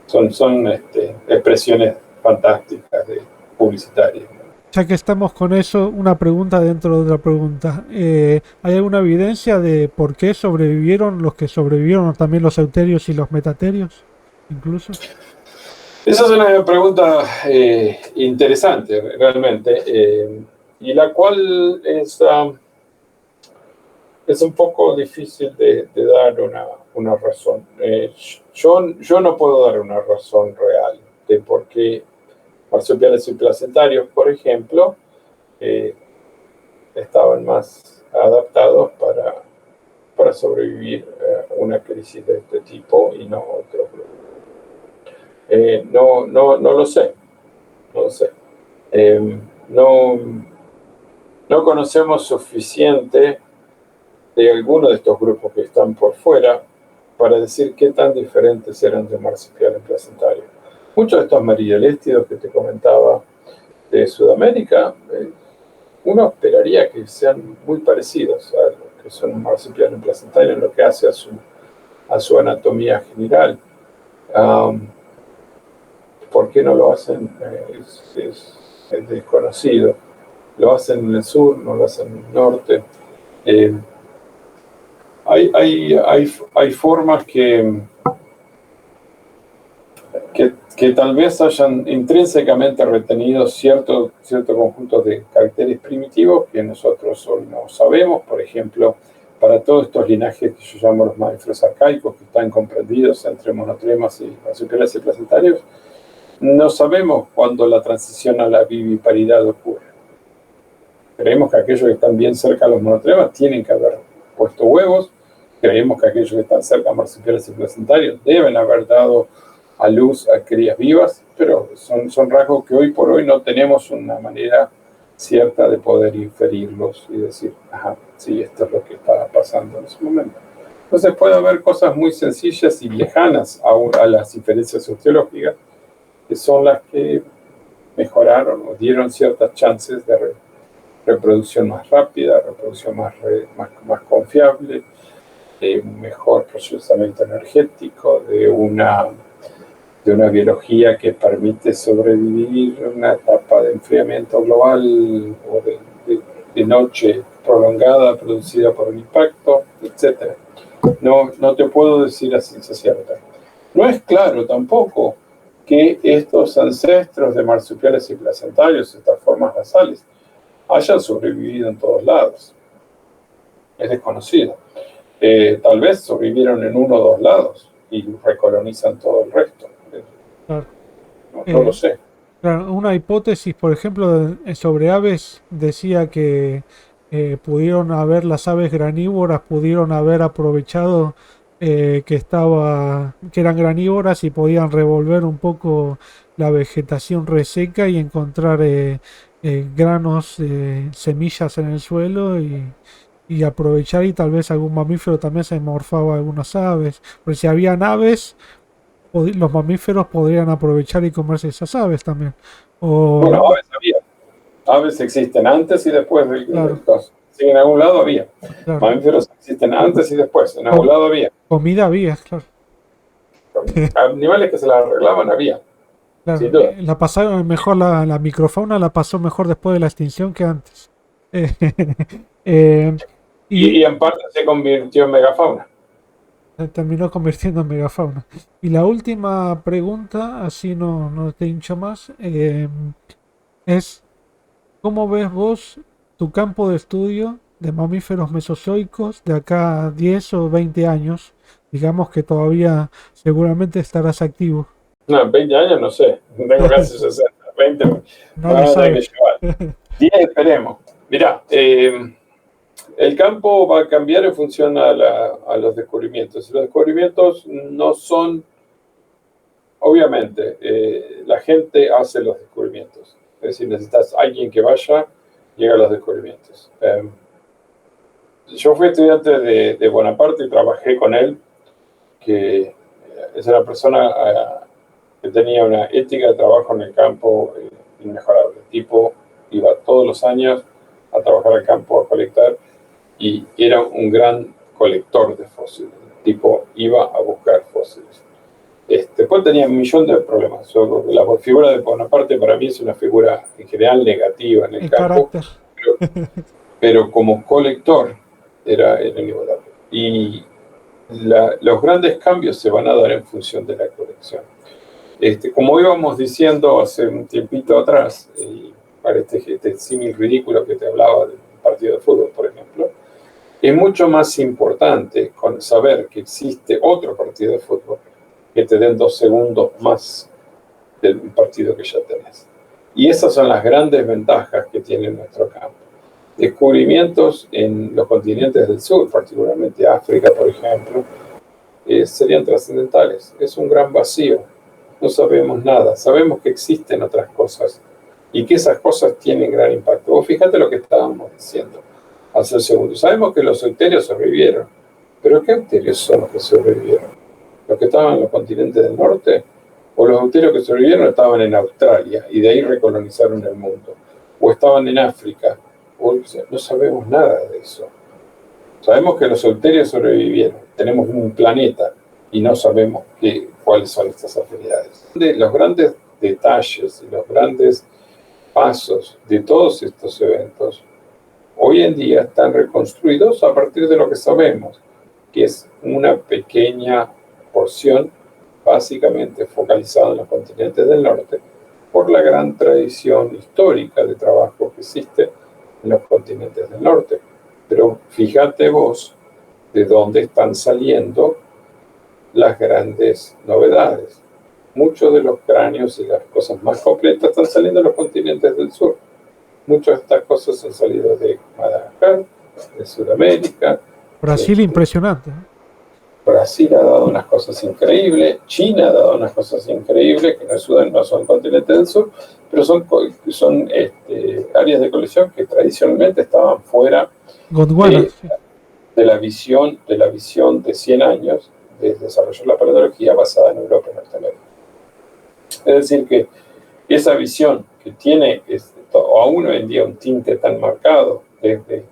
Son expresiones fantásticas publicitarias. Ya que estamos con eso, una pregunta dentro de otra pregunta. ¿Hay alguna evidencia de por qué sobrevivieron los que sobrevivieron, o también los euterios y los metaterios, incluso? Esa es una pregunta interesante, realmente, y la cual es un poco difícil de dar una razón. Yo no puedo dar una razón real de por qué marsupiales y placentarios, por ejemplo, estaban más adaptados para sobrevivir a una crisis de este tipo y no otros grupos. No lo sé. No conocemos suficiente de alguno de estos grupos que están por fuera para decir qué tan diferentes eran de marsupiales placentarios. Muchos de estos meridioléstidos que te comentaba de Sudamérica, uno esperaría que sean muy parecidos a lo que son marsupiales placentarios en lo que hace a su anatomía general. ¿Por qué no lo hacen? Es desconocido. Lo hacen en el sur, no lo hacen en el norte. Hay formas que tal vez hayan intrínsecamente retenido cierto conjunto de caracteres primitivos que nosotros hoy no sabemos. Por ejemplo, para todos estos linajes que yo llamo los mamíferos arcaicos, que están comprendidos entre monotremas y marsupiales y placentarios, no sabemos cuándo la transición a la viviparidad ocurre. Creemos que aquellos que están bien cerca de los monotremas tienen que haber puesto huevos. Creemos que aquellos que están cerca de marsupiales y placentarios deben haber dado a luz a crías vivas, pero son rasgos que hoy por hoy no tenemos una manera cierta de poder inferirlos y decir, sí, esto es lo que estaba pasando en ese momento. Entonces puede haber cosas muy sencillas y lejanas a las diferencias osteológicas, que son las que mejoraron o dieron ciertas chances de reproducción más rápida, reproducción más confiable, de un mejor procesamiento energético, de una biología que permite sobrevivir una etapa de enfriamiento global o de noche prolongada producida por un impacto, etc. No te puedo decir a ciencia cierta. No es claro tampoco que estos ancestros de marsupiales y placentarios, estas formas basales, hayan sobrevivido en todos lados. Es desconocido. Tal vez sobrevivieron en uno o dos lados y recolonizan todo el resto. Claro. No lo sé. Claro, una hipótesis, por ejemplo, sobre aves, decía que las aves granívoras pudieron haber aprovechado que eran granívoras y podían revolver un poco la vegetación reseca y encontrar granos, semillas en el suelo y aprovechar, y tal vez algún mamífero también se morfaba algunas aves. Pero si habían aves, los mamíferos podrían aprovechar y comerse esas aves también. Bueno, O, aves había. Aves existen antes y después del claro, caso. Sí, en algún lado había. claro. Mamíferos existen antes y después. En algún Com- lado había. comida había, claro. Animales que se la arreglaban había. Sin Claro, duda. la pasaron mejor, la microfauna la pasó mejor después de la extinción que antes. Eh, eh, y Y en parte se convirtió en megafauna. terminó convirtiendo en megafauna. Y la última pregunta, así no te hincho más, es ¿cómo ves vos tu campo de estudio de mamíferos mesozoicos de acá a 10 o 20 años? Digamos que todavía seguramente estarás activo. No, en 20 años no sé. Tengo casi 60. 20 me Nadie van a tener sabe. que llevar. 10 esperemos. Mirá, el campo va a cambiar en función a los descubrimientos. Los descubrimientos no son, obviamente, la gente hace los descubrimientos. Es decir, necesitas alguien que vaya, llega a los descubrimientos. Yo fui estudiante de Bonaparte y trabajé con él, que es una persona que tenía una ética de trabajo en el campo inmejorable. El tipo iba todos los años a trabajar al campo a colectar y era un gran colector de fósiles. El tipo iba a buscar fósiles. Después tenía un millón de problemas. La figura de Bonaparte para mí es una figura en general negativa en el El campo, carácter. pero, pero como colector era inigualable. Y los grandes cambios se van a dar en función de la colección. Como íbamos diciendo hace un tiempito atrás, para este símil ridículo que te hablaba del partido de fútbol, por ejemplo, es mucho más importante saber que existe otro partido de fútbol que te den 2 segundos más del partido que ya tenés. Y esas son las grandes ventajas que tiene nuestro campo. Descubrimientos en los continentes del sur, particularmente África, por ejemplo, serían trascendentales. Es un gran vacío. No sabemos nada. Sabemos que existen otras cosas y que esas cosas tienen gran impacto. Vos fíjate lo que estábamos diciendo hace un segundo. Sabemos que los euterios sobrevivieron, pero ¿qué euterios son los que sobrevivieron? ¿Los que estaban en los continentes del norte? ¿O los euterios que sobrevivieron estaban en Australia y de ahí recolonizaron el mundo? ¿O estaban en África? No sabemos nada de eso. Sabemos que los euterios sobrevivieron. Tenemos un planeta y no sabemos cuáles son estas afinidades. Los grandes detalles y los grandes pasos de todos estos eventos hoy en día están reconstruidos a partir de lo que sabemos, que es una pequeña porción básicamente focalizada en los continentes del norte por la gran tradición histórica de trabajo que existe en los continentes del norte. Pero fíjate vos de dónde están saliendo las grandes novedades. Muchos de los cráneos y las cosas más completas están saliendo de los continentes del sur. Muchas de estas cosas han salido de Madagascar, de Sudamérica. Brasil impresionante. Brasil ha dado unas cosas increíbles, China ha dado unas cosas increíbles, que no son continentes del sur, pero son áreas de colección que tradicionalmente estaban fuera Gondwana. de, de la visión de 100 años de desarrollar la paleontología basada en Europa y Norteamérica. Es decir, que esa visión que tiene aún hoy en día un tinte tan marcado desde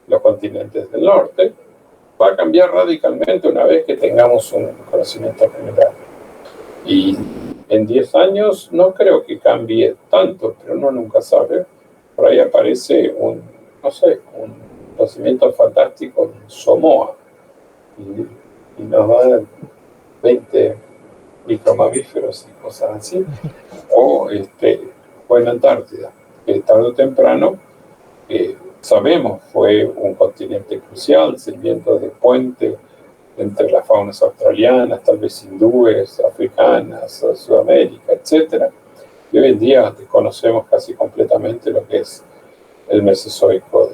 los continentes del norte, va a cambiar radicalmente una vez que tengamos un conocimiento general. Y en 10 años no creo que cambie tanto, pero uno nunca sabe. Por ahí aparece un conocimiento fantástico en Samoa y nos va a dar 20 micromamíferos y cosas así. O en Antártida, que tarde o temprano sabemos fue un continente crucial, sirviendo de puente entre las faunas australianas, tal vez hindúes, africanas, Sudamérica, etc. Y hoy en día desconocemos casi completamente lo que es el Mesozoico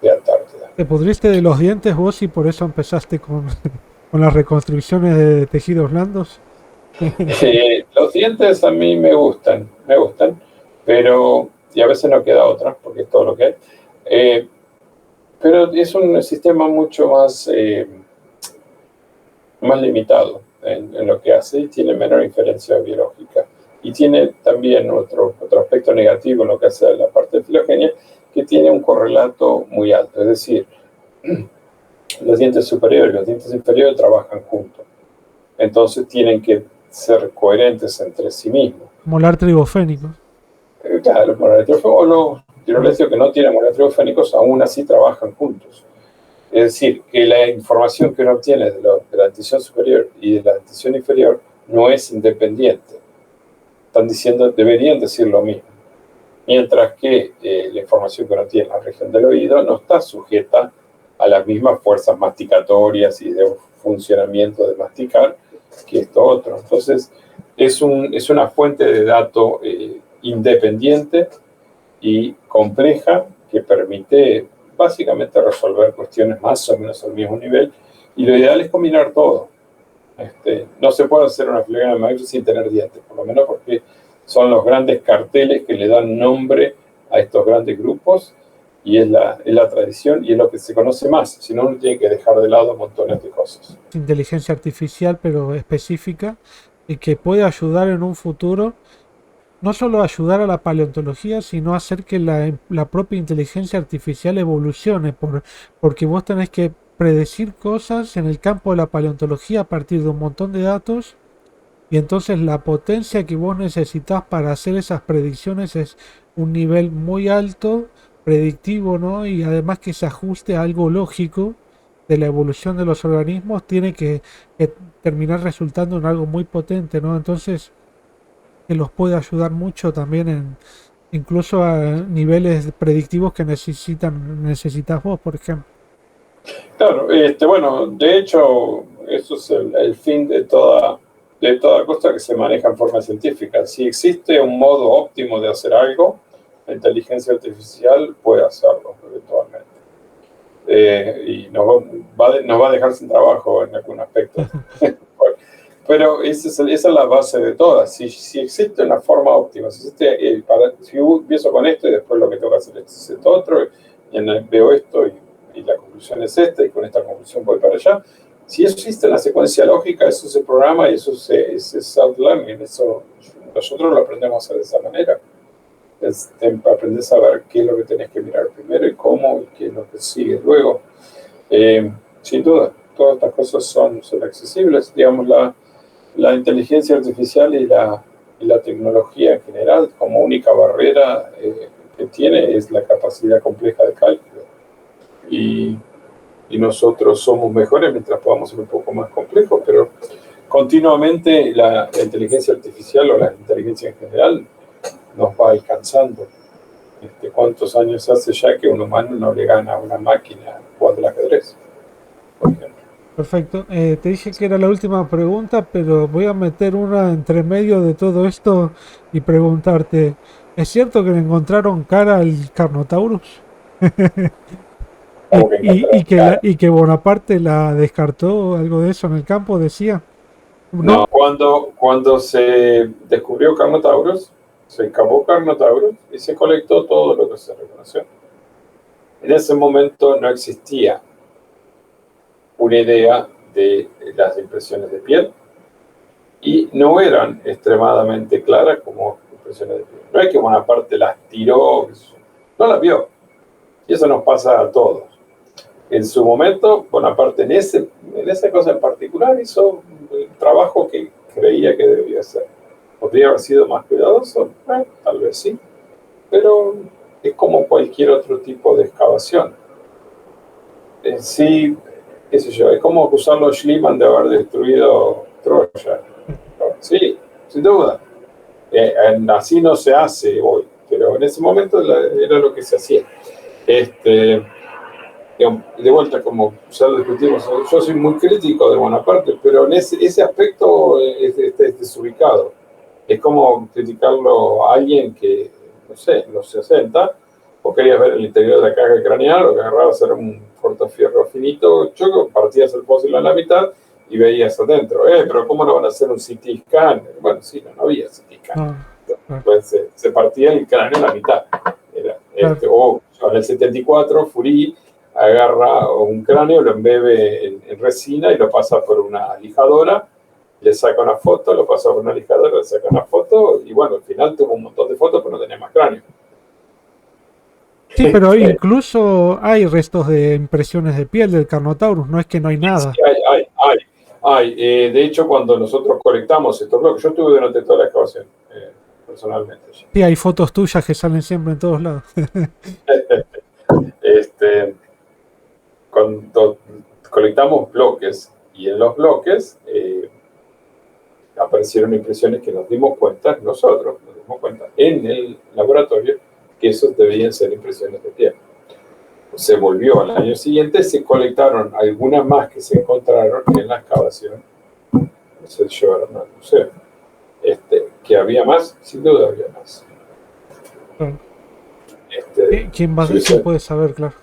de Antártida. Te pudriste de los dientes vos y por eso empezaste con con las reconstrucciones de tejidos blandos. Los dientes a mí me gustan, pero y a veces no queda otra, porque es todo lo que hay. Eh, pero es un sistema mucho más limitado en lo que hace y tiene menor inferencia biológica. Y tiene también otro aspecto negativo en lo que hace a la parte de filogenia, que tiene un correlato muy alto. Es decir, los dientes superiores y los dientes inferiores trabajan juntos. Entonces tienen que ser coherentes entre sí mismos. Molar trigofénico. Claro, los monoletreos o los tirolenses que no tienen monoletreos fénicos aún así trabajan juntos. Es decir, que la información que uno obtiene de la dentición superior y de la dentición inferior no es independiente. Están diciendo, deberían decir lo mismo. Mientras que la información que uno tiene en la región del oído no está sujeta a las mismas fuerzas masticatorias y de funcionamiento de masticar que esto otro. Entonces, es una fuente de datos independiente y compleja que permite básicamente resolver cuestiones más o menos al mismo nivel, y lo ideal es combinar todo. No se puede hacer una filogenia de maíz sin tener dientes, por lo menos porque son los grandes carteles que le dan nombre a estos grandes grupos, y es la tradición y es lo que se conoce más, si no uno tiene que dejar de lado montones de cosas. Inteligencia artificial, pero específica, y que puede ayudar en un futuro, no solo ayudar a la paleontología, sino hacer que la propia inteligencia artificial evolucione, porque vos tenés que predecir cosas en el campo de la paleontología a partir de un montón de datos, y entonces la potencia que vos necesitas para hacer esas predicciones es un nivel muy alto, predictivo, ¿no? Y además que se ajuste a algo lógico de la evolución de los organismos, tiene que terminar resultando en algo muy potente, ¿no? Entonces, que los puede ayudar mucho también incluso a niveles predictivos que necesitas vos, por ejemplo. Claro, bueno, de hecho, eso es el fin de toda cosa que se maneja en forma científica. Si existe un modo óptimo de hacer algo, la inteligencia artificial puede hacerlo eventualmente. Y nos va a dejar sin trabajo en algún aspecto. Pero esa es la base de todas. Si existe una forma óptima, si yo empiezo con esto y después lo que tengo que hacer es esto otro, veo esto y la conclusión es esta, y con esta conclusión voy para allá. Si existe una secuencia lógica, eso se programa y eso es self-learning. Eso nosotros lo aprendemos a hacer de esa manera. Aprendes a ver qué es lo que tenés que mirar primero y cómo, y qué es lo que sigue luego. Sin duda, todas estas cosas son accesibles. Digamos, la inteligencia artificial y la tecnología en general, como única barrera que tiene, es la capacidad compleja de cálculo. Y nosotros somos mejores mientras podamos ser un poco más complejos, pero continuamente la inteligencia artificial o la inteligencia en general nos va alcanzando. ¿Cuántos años hace ya que un humano no le gana a una máquina jugando al ajedrez, por ejemplo? Perfecto. Te dije que era la última pregunta, pero voy a meter una entre medio de todo esto y preguntarte, ¿es cierto que le encontraron cara al Carnotaurus? Como que encontrar. Y que Bonaparte la descartó, algo de eso en el campo, decía. No, No, cuando se descubrió Carnotaurus, se escapó Carnotaurus y se colectó todo lo que se reconoció. En ese momento no existía una idea de las impresiones de piel y no eran extremadamente claras como impresiones de piel. No es que Bonaparte las tiró, no las vio. Y eso nos pasa a todos. En su momento, Bonaparte en esa cosa en particular hizo el trabajo que creía que debía hacer. ¿Podría haber sido más cuidadoso? Tal vez sí, pero es como cualquier otro tipo de excavación. Sí, qué sé yo, es como acusarlo a Schliemann de haber destruido Troya. Sí, sin duda. Así no se hace hoy, pero en ese momento era lo que se hacía. De vuelta, como ya lo discutimos, yo soy muy crítico de Bonaparte, pero en ese aspecto es desubicado. Es como criticarlo a alguien que, no sé, en los 60, vos querías ver el interior de la caja craneal, lo que agarrabas era un cortafierro finito, choco, partías el fósil a la mitad y veías adentro. Pero ¿cómo no van a hacer un CT scan? Bueno, sí, no había CT scan. Entonces se partía el cráneo a la mitad. O en el 74, Fury agarra un cráneo, lo embebe en resina y lo pasa por una lijadora, le saca una foto, lo pasa por una lijadora, le saca una foto, y bueno, al final tuvo un montón de fotos, pero no tenía más cráneo. Sí, pero incluso hay restos de impresiones de piel del Carnotaurus, no es que no hay nada. Sí, hay. De hecho, cuando nosotros colectamos estos bloques, yo estuve durante toda la excavación, personalmente. Sí, hay fotos tuyas que salen siempre en todos lados. Cuando colectamos bloques, y en los bloques aparecieron impresiones que nos dimos cuenta en el laboratorio que esos debían ser impresiones de piel. Se volvió al año siguiente, se colectaron algunas más que se encontraron en la excavación, se llevaron al museo. ¿Que había más? Sin duda había más. ¿Quién puede saber, claro?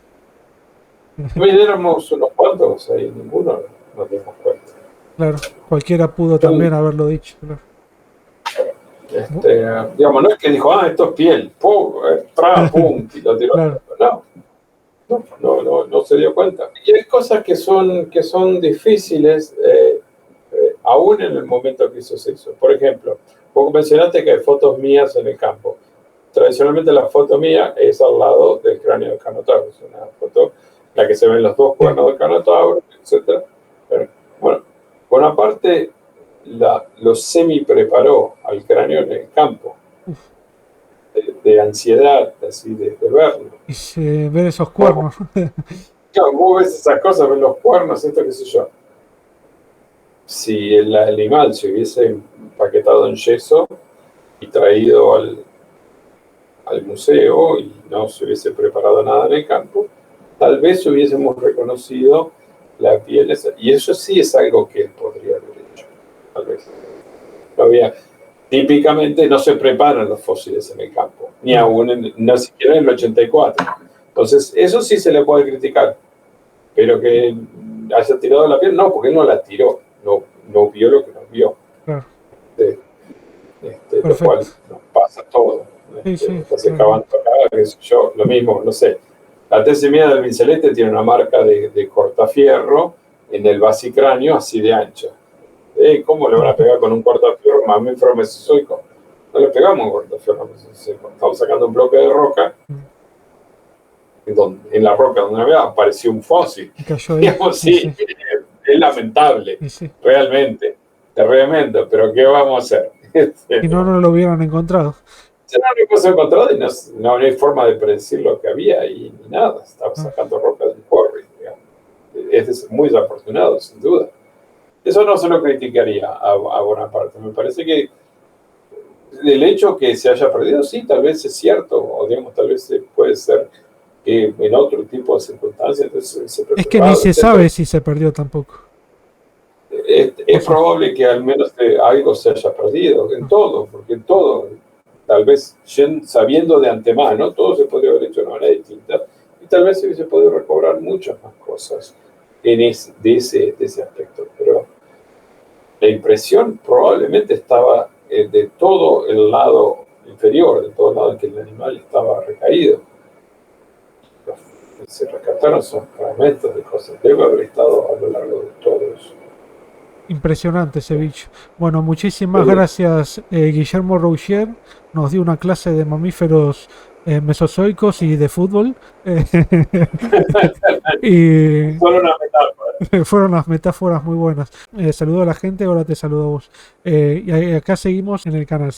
Éramos unos cuantos, ahí ninguno nos dimos cuenta. Claro, cualquiera pudo también haberlo dicho. Claro. Digamos, no es que dijo, esto es piel, pum, y lo tiró. Claro. No se dio cuenta. Y hay cosas que son difíciles, aún en el momento que eso se hizo. Por ejemplo, vos mencionaste que hay fotos mías en el campo. Tradicionalmente la foto mía es al lado del cráneo del Carnotaurus, una foto en la que se ven los dos cuernos del Carnotaurus, etc. Pero, bueno, por una parte, lo semi-preparó al cráneo en el campo, de ansiedad, así, de verlo. Y ver esos cuernos. Claro, vos ves esas cosas, ves los cuernos, esto, qué sé yo. Si el animal se hubiese empaquetado en yeso y traído al museo y no se hubiese preparado nada en el campo, tal vez hubiésemos reconocido la piel esa. Y eso sí es algo que él podría haber hecho, tal vez. Típicamente no se preparan los fósiles en el campo, ni aún no siquiera en el 84. Entonces, eso sí se le puede criticar. Pero que haya tirado la piel, no, porque él no la tiró, no vio lo que nos vio. Claro. Lo cual nos pasa todo. Estás excavando acá, qué sé yo, lo mismo, no sé. La tesis mía del Vinceleste tiene una marca de cortafierro en el basicráneo así de ancha. ¿Cómo le van a pegar con un cortafierro mamífero mesozoico? No le pegamos un cortafierro mesozoico. Estamos sacando un bloque de roca, en la roca donde apareció un fósil. Digamos, sí, es lamentable, realmente, tremendo, pero ¿qué vamos a hacer? Si no lo hubieran encontrado. Si no lo hemos encontrado y no hay forma de predecir lo que había y ni nada. Estamos sacando roca del quarry. Es muy desafortunado, sin duda. Eso no se lo criticaría a Bonaparte. Me parece que el hecho que se haya perdido, sí, tal vez es cierto, o digamos, tal vez puede ser que en otro tipo de circunstancias es que ni se sabe si se perdió tampoco. Es probable que al menos algo se haya perdido, en todo, porque en todo, tal vez sabiendo de antemano, todo se podría haber hecho de una manera distinta, y tal vez se hubiese podido recobrar muchas más cosas de ese aspecto. Pero la impresión probablemente estaba de todo el lado inferior, de todo el lado en que el animal estaba recaído. Se rescataron esos fragmentos de cosas. Debe haber estado a lo largo de todo eso. Impresionante ese bicho. Bueno, muchísimas gracias, Guillermo Rougier. Nos dio una clase de mamíferos mesozoicos y de fútbol. Y fueron unas metáforas. Fueron unas metáforas muy buenas. Saludo a la gente, ahora te saludo a vos. Y acá seguimos en el canal.